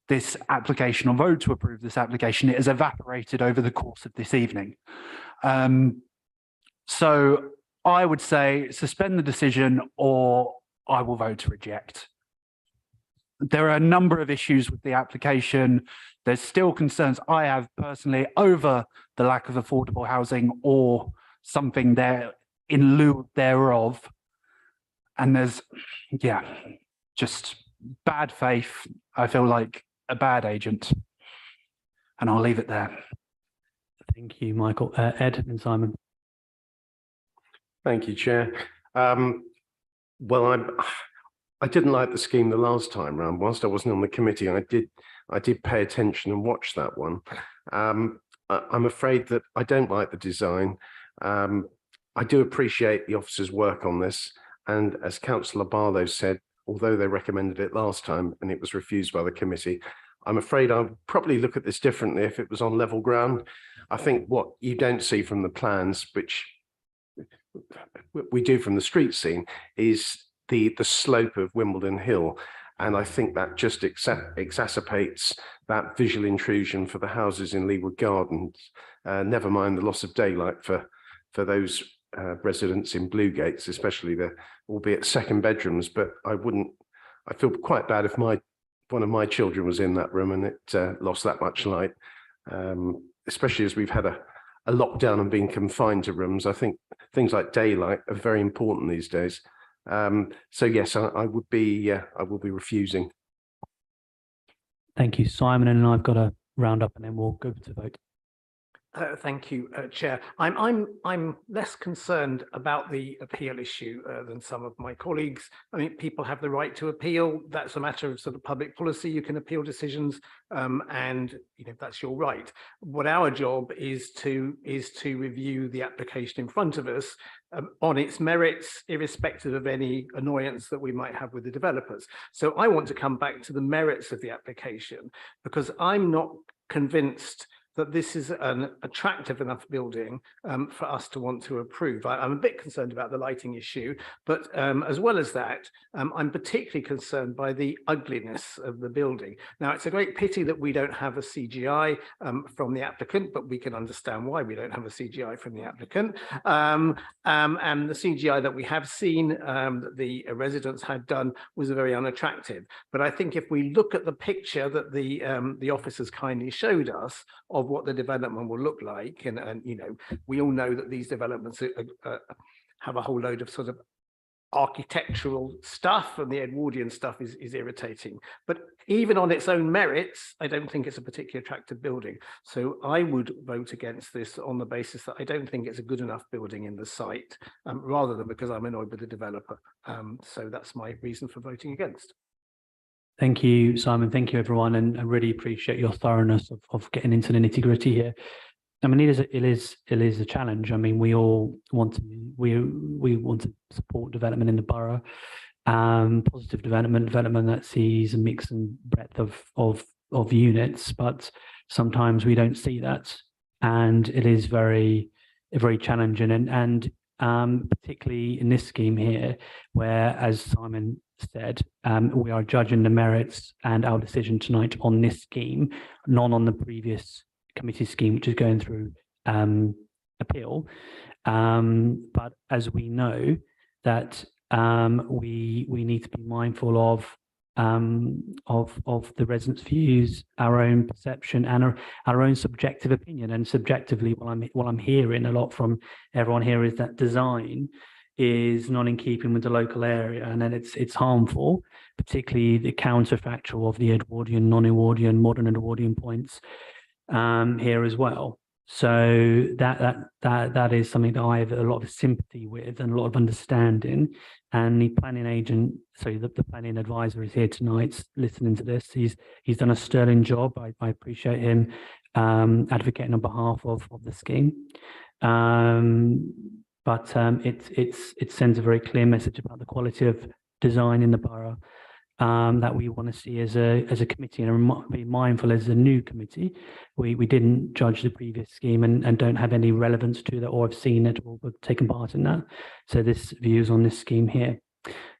Speaker 9: this application or vote to approve this application, it has evaporated over the course of this evening. So I would say suspend the decision, or I will vote to reject. There are a number of issues with the application. There's still concerns I have personally over the lack of affordable housing or something there in lieu thereof. And there's, yeah, just bad faith. I feel like a bad agent. And I'll leave it there.
Speaker 2: Thank you, Michael. Ed and Simon.
Speaker 10: Thank you, Chair. Well, I didn't like the scheme the last time round. Whilst I wasn't on the committee, I did pay attention and watch that one. I'm afraid that I don't like the design. I do appreciate the officers' work on this. And as Councillor Barlow said, although they recommended it last time and it was refused by the committee, I'm afraid I would probably look at this differently if it was on level ground. I think what you don't see from the plans, which we do from the street scene, is the slope of Wimbledon Hill. And I think that just exacerbates that visual intrusion for the houses in Leawood Gardens, never mind the loss of daylight for those residents in Bluegates, especially the, albeit second bedrooms. But I feel quite bad if one of my children was in that room and it lost that much light, especially as we've had a lockdown and been confined to rooms. I think things like daylight are very important these days. So yes, I will be refusing.
Speaker 2: Thank you, Simon, and I've got a round up and then we'll go to vote.
Speaker 11: Thank you, Chair. I'm less concerned about the appeal issue than some of my colleagues. I mean, people have the right to appeal. That's a matter of sort of public policy. You can appeal decisions, and you know that's your right. What our job is to review the application in front of us on its merits, irrespective of any annoyance that we might have with the developers. So I want to come back to the merits of the application, because I'm not convinced that this is an attractive enough building for us to want to approve. I'm a bit concerned about the lighting issue, but as well as that, I'm particularly concerned by the ugliness of the building. Now, it's a great pity that we don't have a CGI from the applicant, but we can understand why we don't have a CGI from the applicant. And the CGI that we have seen that the residents had done was very unattractive. But I think if we look at the picture that the officers kindly showed us of what the development will look like, and you know, we all know that these developments have a whole load of sort of architectural stuff, and the Edwardian stuff is irritating. But even on its own merits, I don't think it's a particularly attractive building. So I would vote against this on the basis that I don't think it's a good enough building in the site, rather than because I'm annoyed with the developer. So that's my reason for voting against.
Speaker 2: Thank you, Simon. Thank you, everyone, and I really appreciate your thoroughness of getting into the nitty-gritty here. I mean, it is a challenge. I mean, we all want to we want to support development in the borough, positive development that sees a mix and breadth of units, but sometimes we don't see that, and it is very challenging, and particularly in this scheme here, where, as Simon said, we are judging the merits and our decision tonight on this scheme, not on the previous committee scheme, which is going through appeal. But as we know that we need to be mindful of the residents' views, our own perception, and our own subjective opinion. And subjectively, what I'm hearing a lot from everyone here is that design is not in keeping with the local area, and then it's harmful, particularly the counterfactual of the Edwardian, non-Edwardian, modern Edwardian points here as well. So that is something that I have a lot of sympathy with and a lot of understanding. And the planning agent, sorry, the planning advisor is here tonight listening to this. He's done a sterling job. I appreciate him advocating on behalf of the scheme. But it sends a very clear message about the quality of design in the borough that we want to see as a committee, and be mindful as a new committee. We didn't judge the previous scheme and don't have any relevance to that or have seen it or taken part in that. So this views on this scheme here.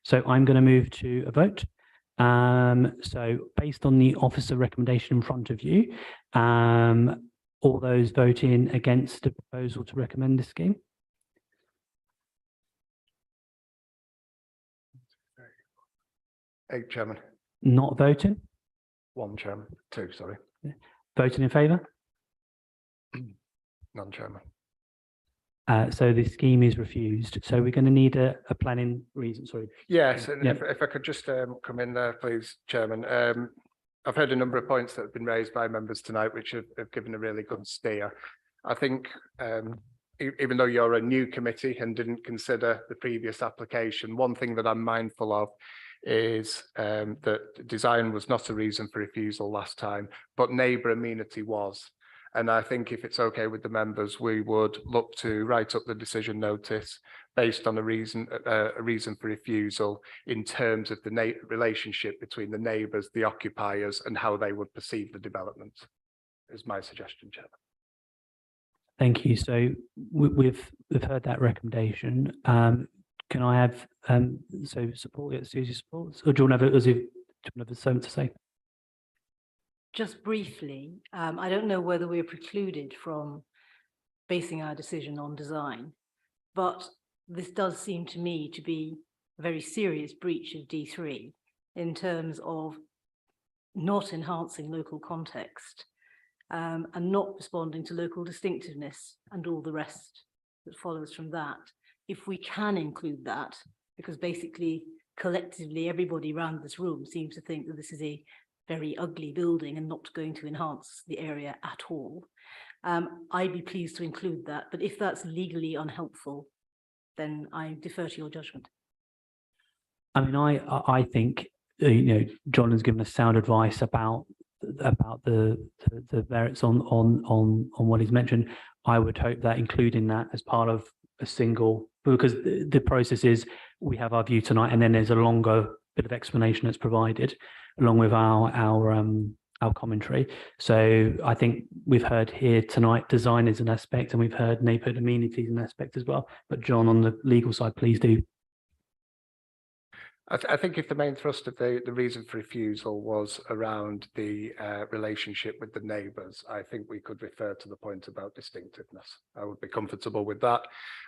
Speaker 2: So I'm going to move to a vote. So based on the officer recommendation in front of you, all those voting against the proposal to recommend this scheme?
Speaker 12: Eight, Chairman.
Speaker 2: Not voting?
Speaker 12: One, Chairman. Two, sorry.
Speaker 2: Voting in favour?
Speaker 12: None, Chairman.
Speaker 2: So the scheme is refused. So we're going to need a planning reason, sorry.
Speaker 12: Yes, and
Speaker 2: Yeah.
Speaker 12: if I could just come in there, please, Chairman. I've heard a number of points that have been raised by members tonight, which have given a really good steer. I think even though you're a new committee and didn't consider the previous application, one thing that I'm mindful of is that design was not a reason for refusal last time, but neighbour amenity was. And I think if it's okay with the members, we would look to write up the decision notice based on a reason for refusal in terms of the relationship between the neighbours, the occupiers, and how they would perceive the development, is my suggestion, Chairman.
Speaker 2: Thank you. So we've heard that recommendation. Can I have so support? Susie supports, or do you want to have something to say?
Speaker 8: Just briefly, I don't know whether we're precluded from basing our decision on design, but this does seem to me to be a very serious breach of D3 in terms of not enhancing local context and not responding to local distinctiveness and all the rest that follows from that. If we can include that, because basically collectively everybody around this room seems to think that this is a very ugly building and not going to enhance the area at all. I'd be pleased to include that, but if that's legally unhelpful, then I defer to your judgment.
Speaker 2: I mean, I think John has given us sound advice about the merits on what he's mentioned. I would hope that including that as part of a single, because the process is we have our view tonight, and then there's a longer bit of explanation that's provided along with our commentary. So I think we've heard here tonight design is an aspect, and we've heard neighbourhood amenities an aspect as well. But John, on the legal side, please do.
Speaker 12: I think if the main thrust of the reason for refusal was around the relationship with the neighbours, I think we could refer to the point about distinctiveness. I would be comfortable with that,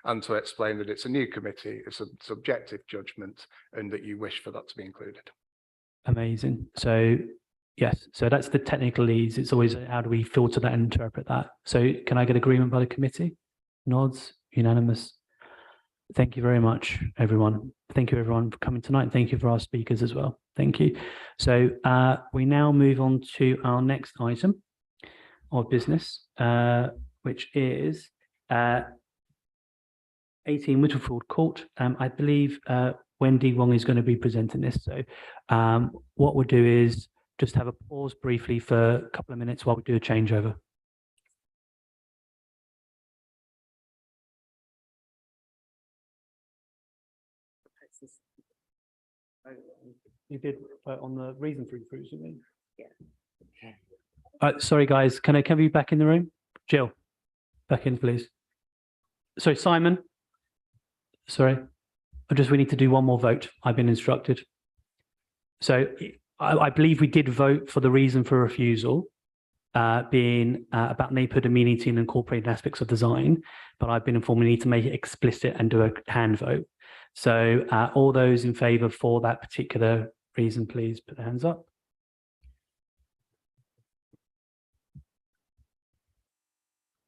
Speaker 12: and to explain that it's a new committee, it's a subjective judgment, and that you wish for that to be included.
Speaker 2: Amazing. So yes, so that's the technical leads. It's always how do we filter that and interpret that. So can I get agreement by the committee? Nods, unanimous. Thank you very much, everyone. Thank you, everyone, for coming tonight. Thank you for our speakers as well. Thank you. So we now move on to our next item of business, which is 18 Whittlefield Court. I believe Wendy Wong is going to be presenting this. So what we'll do is just have a pause briefly for a couple of minutes while we do a changeover. You did on the reason for refusal, didn't you? Yeah. Sorry, guys. Can I have you back in the room? Jill, back in, please. Sorry, Simon. Sorry. We need to do one more vote. I've been instructed. So I believe we did vote for the reason for refusal being about neighbourhood amenity and incorporated aspects of design, but I've been informed we need to make it explicit and do a hand vote. So all those in favour for that particular reason, please put their hands up.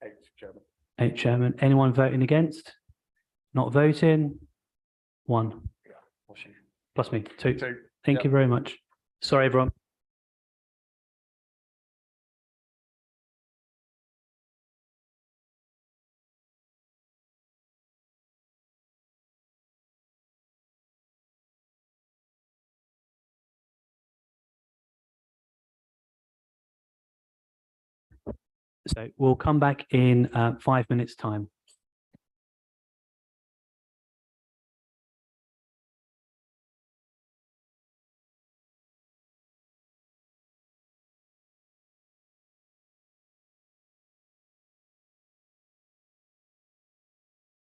Speaker 12: Eight, Chairman.
Speaker 2: 8, Chairman. Anyone voting against? Not voting? 1. Plus me, 2.
Speaker 12: 2.
Speaker 2: Thank you very much. Sorry, everyone. So we'll come back in 5 minutes' time.